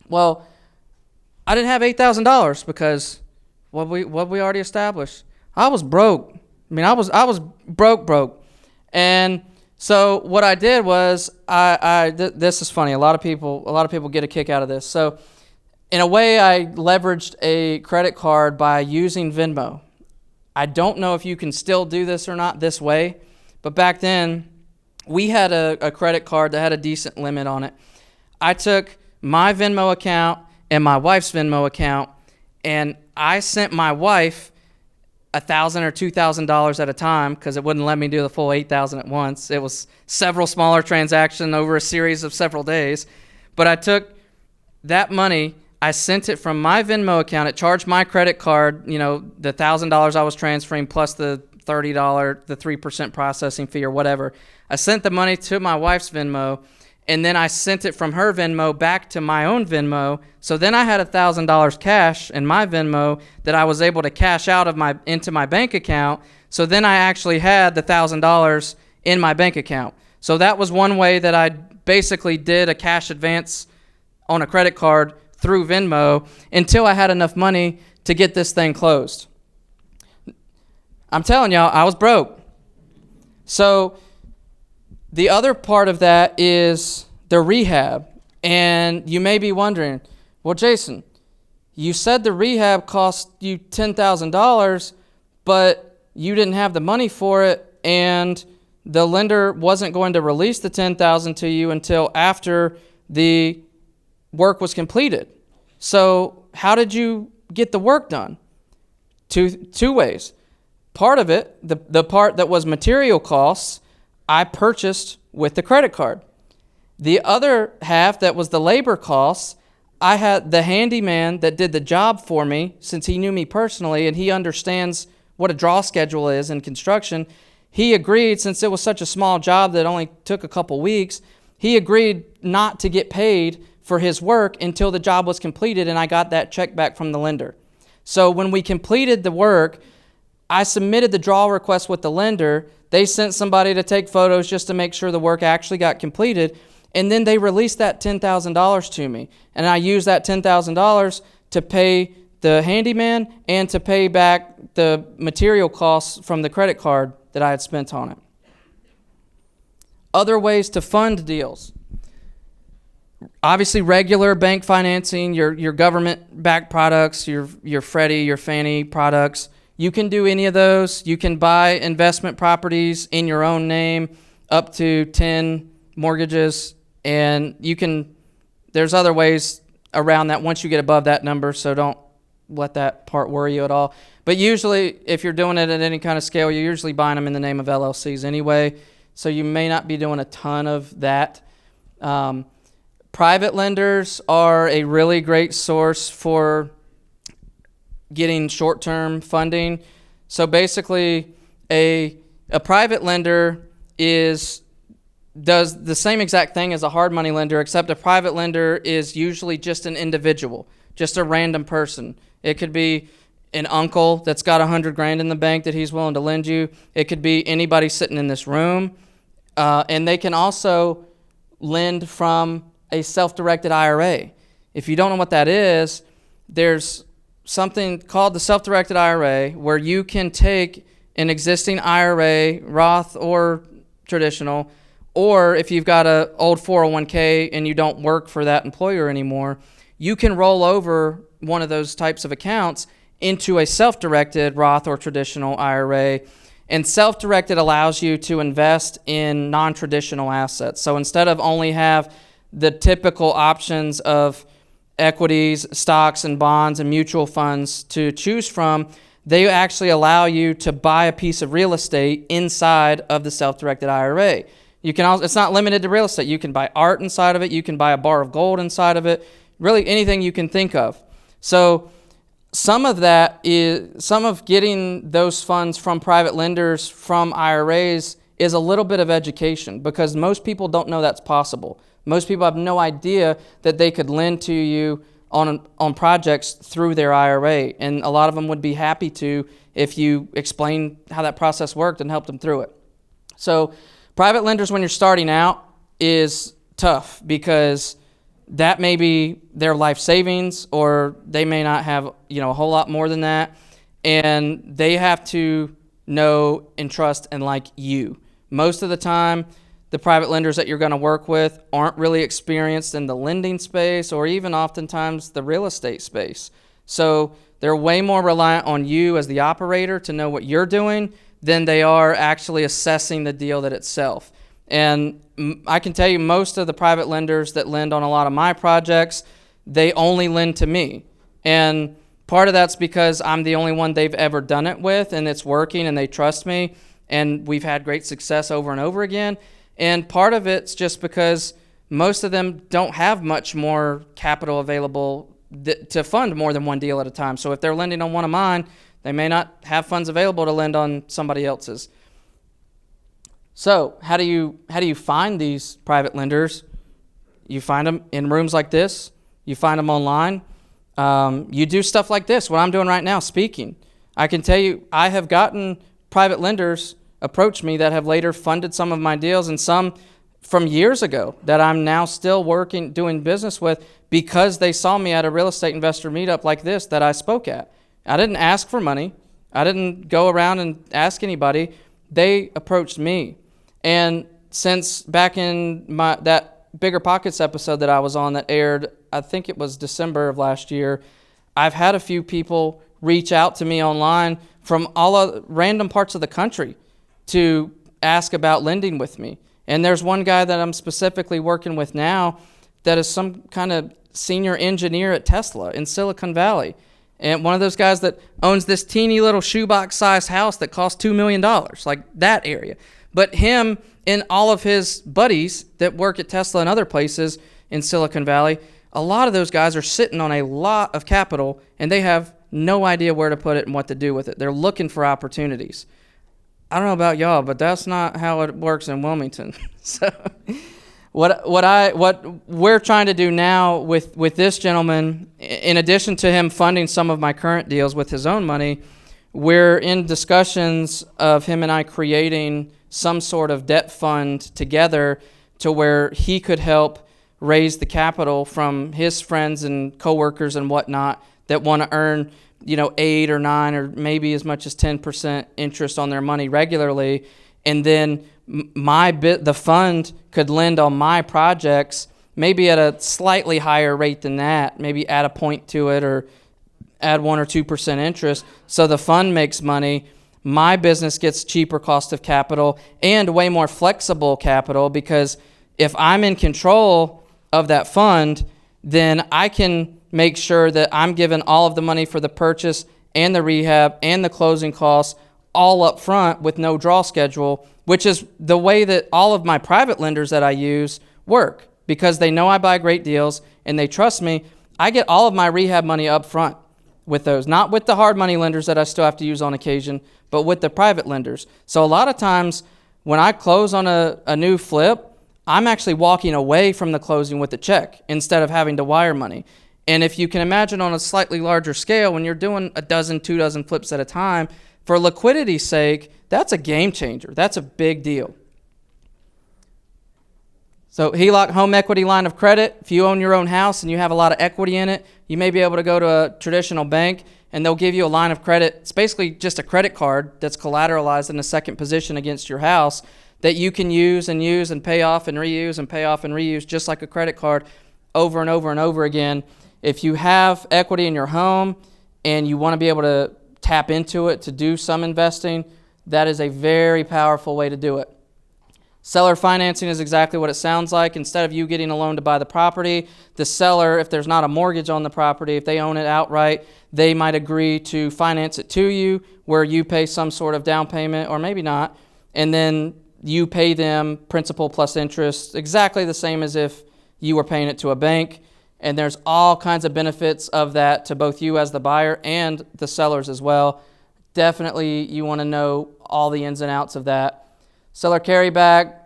Well, I didn't have $8,000 because what we already established. I was broke. I was broke. And so what I did was this is funny. A lot of people get a kick out of this. So in a way, I leveraged a credit card by using Venmo. I don't know if you can still do this or not this way, but back then we had a credit card that had a decent limit on it. I took my Venmo account and my wife's Venmo account, and I sent my wife $1,000 or $2,000 at a time because it wouldn't let me do the full $8,000 at once. It was several smaller transactions over a series of several days. But I took that money, I sent it from my Venmo account. It charged my credit card, the $1,000 I was transferring plus the $30, the 3% processing fee or whatever. I sent the money to my wife's Venmo, and then I sent it from her Venmo back to my own Venmo. So then I had $1,000 cash in my Venmo that I was able to cash out of into my bank account. So then I actually had the $1,000 in my bank account. So that was one way that I basically did a cash advance on a credit card through Venmo until I had enough money to get this thing closed. I'm telling y'all, I was broke. So the other part of that is the rehab. And you may be wondering, well, Jason, you said the rehab cost you $10,000, but you didn't have the money for it, and the lender wasn't going to release the $10,000 to you until after the work was completed. So how did you get the work done? Two ways. Part of it, the part that was material costs, I purchased with the credit card. The other half that was the labor costs, I had the handyman that did the job for me, since he knew me personally and he understands what a draw schedule is in construction. He agreed, since it was such a small job that only took a couple weeks, he agreed not to get paid for his work until the job was completed, and I got that check back from the lender. So when we completed the work, I submitted the draw request with the lender. They sent somebody to take photos just to make sure the work actually got completed, and then they released that $10,000 to me. And I used that $10,000 to pay the handyman and to pay back the material costs from the credit card that I had spent on it. Other ways to fund deals. Obviously, regular bank financing, your government-backed products, your Freddie, your Fannie products. You can do any of those. You can buy investment properties in your own name, up to 10 mortgages, and there's other ways around that once you get above that number, so don't let that part worry you at all. But usually, if you're doing it at any kind of scale, you're usually buying them in the name of LLCs anyway, so you may not be doing a ton of that. Private lenders are a really great source for getting short-term funding. So basically, a private lender does the same exact thing as a hard money lender, except a private lender is usually just an individual, just a random person. It could be an uncle that's got $100,000 in the bank that he's willing to lend you. It could be anybody sitting in this room, and they can also lend from a self-directed IRA. If you don't know what that is, there's something called the self-directed IRA where you can take an existing IRA, Roth or traditional, or if you've got an old 401k and you don't work for that employer anymore, you can roll over one of those types of accounts into a self-directed Roth or traditional IRA. And self-directed allows you to invest in non-traditional assets. So instead of only have the typical options of equities, stocks, and bonds and mutual funds to choose from, they actually allow you to buy a piece of real estate inside of the self-directed IRA. You can also, it's not limited to real estate. You can buy art inside of it. You can buy a bar of gold inside of it. Really anything you can think of. So some of getting those funds from private lenders, from IRAs, is a little bit of education because most people don't know that's possible. Most people have no idea that they could lend to you on projects through their IRA, and a lot of them would be happy to if you explain how that process worked and helped them through it. So private lenders, when you're starting out, is tough because that may be their life savings, or they may not have a whole lot more than that, and they have to know and trust and like you. Most of the time, the private lenders that you're going to work with aren't really experienced in the lending space or even oftentimes the real estate space. So they're way more reliant on you as the operator to know what you're doing than they are actually assessing the deal that itself. And I can tell you most of the private lenders that lend on a lot of my projects, they only lend to me. And part of that's because I'm the only one they've ever done it with, and it's working and they trust me, and we've had great success over and over again. And part of it's just because most of them don't have much more capital available to fund more than one deal at a time. So if they're lending on one of mine, they may not have funds available to lend on somebody else's. So how do you find these private lenders? You find them in rooms like this. You find them online. You do stuff like this, what I'm doing right now, speaking. I can tell you I have gotten private lenders approach me that have later funded some of my deals, and some from years ago that I'm now still doing business with because they saw me at a real estate investor meetup like this that I spoke at. I didn't ask for money. I didn't go around and ask anybody. They approached me. And since back in that Bigger Pockets episode that I was on that aired, I think it was December of last year, I've had a few people reach out to me online from all random parts of the country to ask about lending with me. And there's one guy that I'm specifically working with now that is some kind of senior engineer at Tesla in Silicon Valley. And one of those guys that owns this teeny little shoebox-sized house that costs $2 million, like that area. But him and all of his buddies that work at Tesla and other places in Silicon Valley, a lot of those guys are sitting on a lot of capital, and they have no idea where to put it and what to do with it. They're looking for opportunities. I don't know about y'all, but that's not how it works in Wilmington. So what we're trying to do now with this gentleman, in addition to him funding some of my current deals with his own money, we're in discussions of him and I creating some sort of debt fund together to where he could help raise the capital from his friends and coworkers and whatnot that want to earn, 8 or 9 or maybe as much as 10% interest on their money regularly. And then the fund could lend on my projects maybe at a slightly higher rate than that, maybe add a point to it or add 1 or 2% interest. So the fund makes money. My business gets cheaper cost of capital and way more flexible capital, because if I'm in control of that fund, then I can make sure that I'm giving all of the money for the purchase and the rehab and the closing costs all up front with no draw schedule, which is the way that all of my private lenders that I use work, because they know I buy great deals and they trust me. I get all of my rehab money up front with those, not with the hard money lenders that I still have to use on occasion, but with the private lenders. So a lot of times when I close on a new flip, I'm actually walking away from the closing with a check instead of having to wire money. And if you can imagine on a slightly larger scale, when you're doing a dozen, 2 dozen flips at a time, for liquidity's sake, that's a game changer. That's a big deal. So HELOC, home equity line of credit. If you own your own house and you have a lot of equity in it, you may be able to go to a traditional bank and they'll give you a line of credit. It's basically just a credit card that's collateralized in the second position against your house that you can use and pay off and reuse and pay off and reuse, just like a credit card, over and over and over again. If you have equity in your home and you want to be able to tap into it to do some investing, that is a very powerful way to do it. Seller financing is exactly what it sounds like. Instead of you getting a loan to buy the property, the seller, if there's not a mortgage on the property, if they own it outright, they might agree to finance it to you, where you pay some sort of down payment, or maybe not, and then you pay them principal plus interest, exactly the same as if you were paying it to a bank. And there's all kinds of benefits of that to both you as the buyer and the sellers as well. Definitely you want to know all the ins and outs of that. Seller carryback,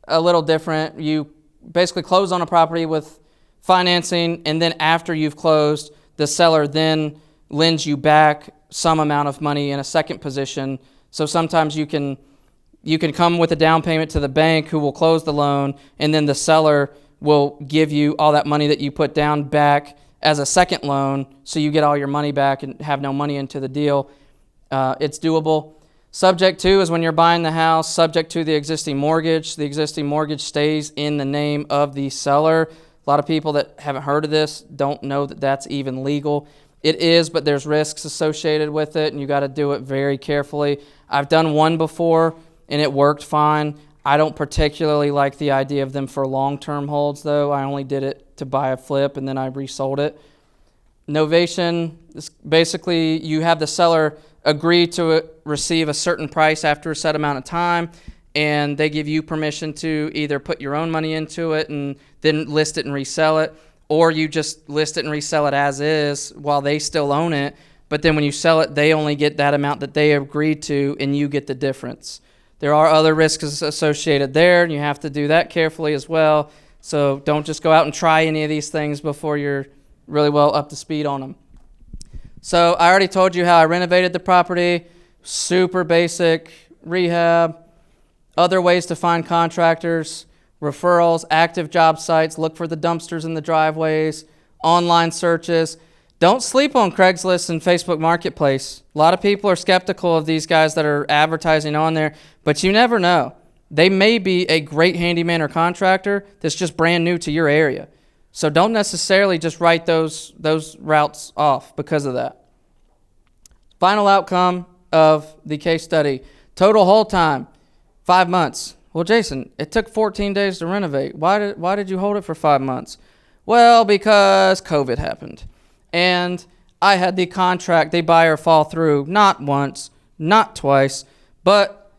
a little different. You basically close on a property with financing, and then after you've closed, the seller then lends you back some amount of money in a second position. So sometimes you can come with a down payment to the bank who will close the loan, and then the seller will give you all that money that you put down back as a second loan, so you get all your money back and have no money into the deal. It's doable. Subject to is when you're buying the house, subject to the existing mortgage. The existing mortgage stays in the name of the seller. A lot of people that haven't heard of this don't know that that's even legal. It is, but there's risks associated with it, and you got to do it very carefully. I've done one before, and it worked fine. I don't particularly like the idea of them for long-term holds, though. I only did it to buy a flip, and then I resold it. Novation is basically you have the seller agree to receive a certain price after a set amount of time, and they give you permission to either put your own money into it and then list it and resell it, or you just list it and resell it as is while they still own it, but then when you sell it, they only get that amount that they agreed to, and you get the difference. There are other risks associated there, and you have to do that carefully as well. So don't just go out and try any of these things before you're really well up to speed on them. So I already told you how I renovated the property. Super basic rehab. Other ways to find contractors, referrals, active job sites, look for the dumpsters in the driveways, online searches. Don't sleep on Craigslist and Facebook Marketplace. A lot of people are skeptical of these guys that are advertising on there, but you never know. They may be a great handyman or contractor that's just brand new to your area. So don't necessarily just write those routes off because of that. Final outcome of the case study. Total hold time, 5 months. Well, Jason, it took 14 days to renovate. Why did you hold it for 5 months? Well, because COVID happened. And I had the contract, the buyer fall through, not once, not twice, but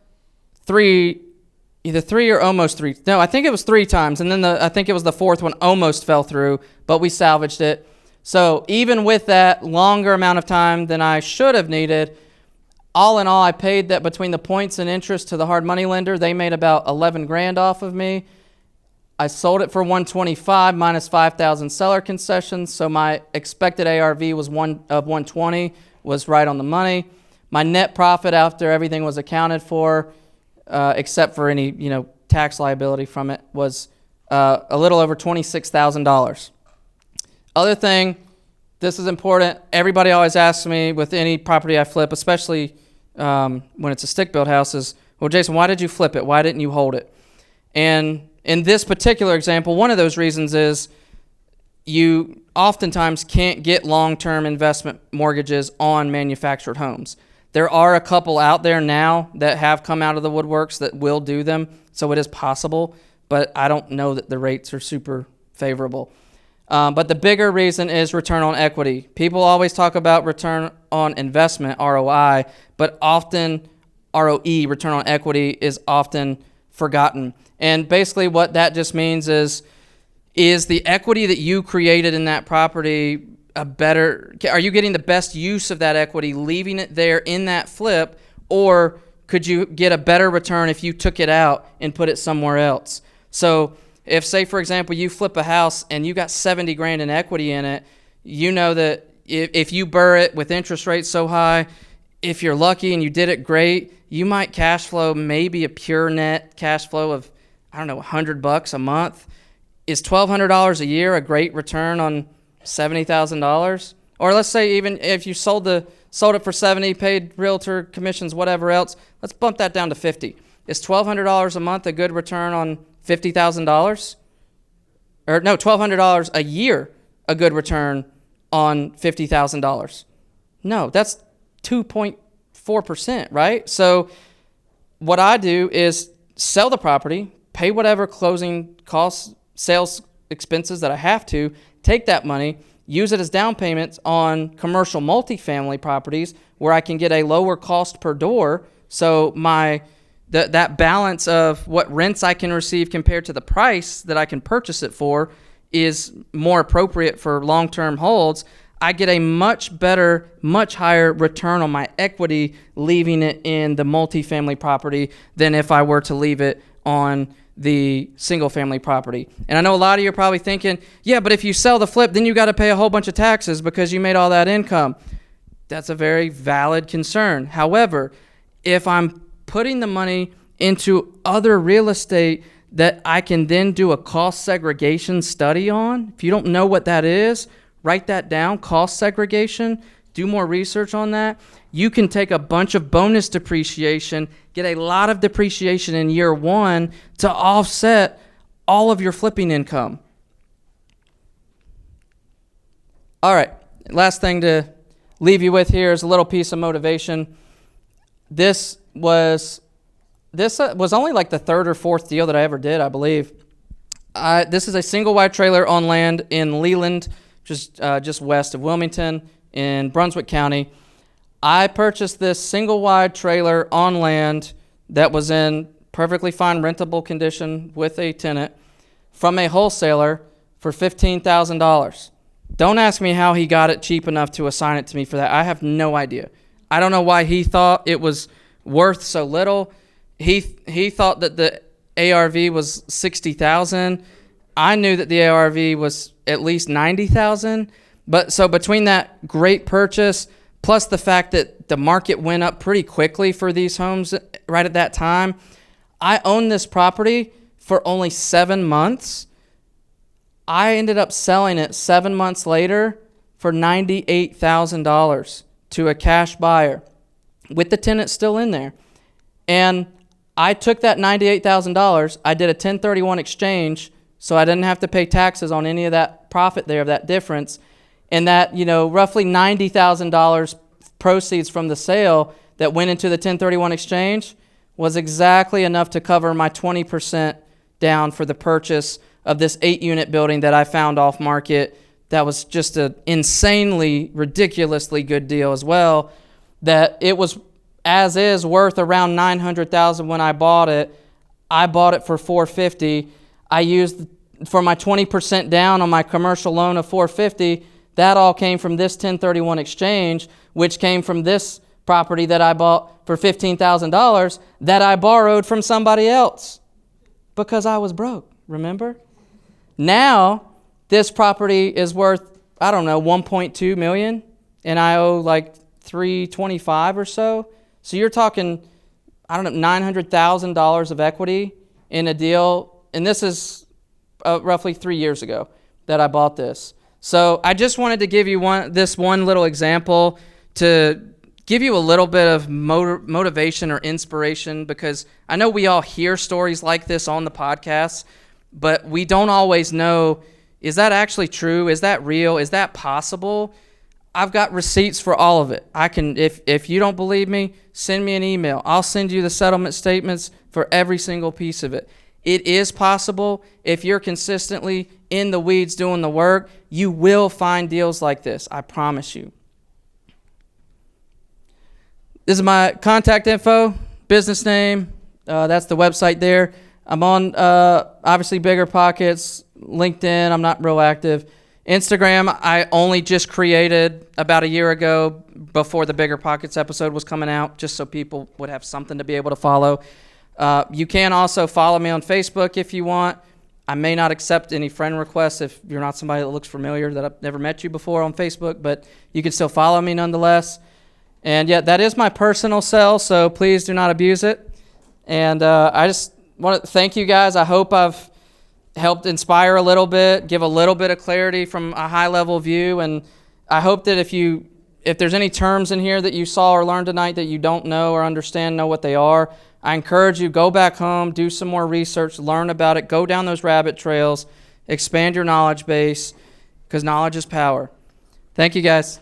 either three or almost three. No, I think it was 3 times. And then I think it was the 4th one almost fell through, but we salvaged it. So even with that longer amount of time than I should have needed, all in all, I paid that between the points and interest to the hard money lender. They made about 11 grand off of me. I sold it for 125 minus 5,000 seller concessions. So my expected ARV was 120, was right on the money. My net profit after everything was accounted for, except for any tax liability from it, was a little over $26,000. Other thing, This is important. Everybody always asks me with any property I flip, especially when it's a stick-built house, is, well, Jason, why did you flip it? Why didn't you hold it? And in this particular example, one of those reasons is you oftentimes can't get long-term investment mortgages on manufactured homes. There are a couple out there now that have come out of the woodworks that will do them, so it is possible, but I don't know that the rates are super favorable. But the bigger reason is return on equity. People always talk about return on investment, ROI, but often ROE, return on equity, is often forgotten. And basically what that just means is the equity that you created in that property are you getting the best use of that equity, leaving it there in that flip, or could you get a better return if you took it out and put it somewhere else? So if, say, for example, you flip a house and you got 70 grand in equity in it, you know that if you burr it with interest rates so high, if you're lucky and you did it great, you might cash flow maybe a pure net cash flow of, I don't know, $100 a month. Is $1,200 a year a great return on $70,000? Or let's say even if you sold it for 70, paid realtor commissions, whatever else, let's bump that down to 50. Is $1,200 a month a good return on $50,000? Or no, $1,200 a year a good return on $50,000? No, that's 2.4%, right? So what I do is sell the property, pay whatever closing costs, sales expenses that I have to, take that money, use it as down payments on commercial multifamily properties where I can get a lower cost per door. So that balance of what rents I can receive compared to the price that I can purchase it for is more appropriate for long-term holds. I get a much better, much higher return on my equity leaving it in the multifamily property than if I were to leave it on the single-family property. And I know a lot of you are probably thinking, yeah, but if you sell the flip, then you got to pay a whole bunch of taxes because you made all that income. That's a very valid concern. However, if I'm putting the money into other real estate that I can then do a cost segregation study on, if you don't know what that is, write that down, cost segregation, do more research on that. You can take a bunch of bonus depreciation, get a lot of depreciation in year one to offset all of your flipping income. All right, last thing to leave you with here is a little piece of motivation. This was only like the third or fourth deal that I ever did, I believe. This is a single wide trailer on land in Leland, just west of Wilmington in Brunswick County. I purchased this single wide trailer on land that was in perfectly fine rentable condition with a tenant from a wholesaler for $15,000. Don't ask me how he got it cheap enough to assign it to me for that. I have no idea. I don't know why he thought it was worth so little. He thought that the ARV was $60,000. I knew that the ARV was at least $90,000. But so between that great purchase plus the fact that the market went up pretty quickly for these homes right at that time, I owned this property for only 7 months. I ended up selling it 7 months later for $98,000 to a cash buyer with the tenant still in there. And I took that $98,000, I did a 1031 exchange so I didn't have to pay taxes on any of that profit there, of that difference. And that, roughly $90,000 proceeds from the sale that went into the 1031 exchange was exactly enough to cover my 20% down for the purchase of this 8-unit building that I found off market. That was just an insanely, ridiculously good deal as well. That it was, as is, worth around $900,000 when I bought it. I bought it for $450,000. I used for my 20% down on my commercial loan of $450,000. That all came from this 1031 exchange, which came from this property that I bought for $15,000 that I borrowed from somebody else because I was broke, remember? Now, this property is worth, I don't know, $1.2 million, and I owe like $325,000 or so. So you're talking, I don't know, $900,000 of equity in a deal, and this is roughly 3 years ago that I bought this. So I just wanted to give you this one little example to give you a little bit of motivation or inspiration, because I know we all hear stories like this on the podcast, but we don't always know, is that actually true? Is that real? Is that possible? I've got receipts for all of it. I can, if you don't believe me, send me an email. I'll send you the settlement statements for every single piece of it. It is possible. If you're consistently in the weeds doing the work, you will find deals like this. I promise you. This is my contact info, business name. That's the website there. I'm on, obviously, Bigger Pockets, LinkedIn. I'm not real active. Instagram, I only just created about a year ago before the Bigger Pockets episode was coming out, just so people would have something to be able to follow. You can also follow me on Facebook if you want. I may not accept any friend requests if you're not somebody that looks familiar, that I've never met you before on Facebook, but you can still follow me nonetheless. And yeah, that is my personal cell, so please do not abuse it. And I just want to thank you guys. I hope I've helped inspire a little bit, give a little bit of clarity from a high-level view. And I hope that if there's any terms in here that you saw or learned tonight that you don't know or understand, know what they are, I encourage you, go back home, do some more research, learn about it, go down those rabbit trails, expand your knowledge base, because knowledge is power. Thank you, guys.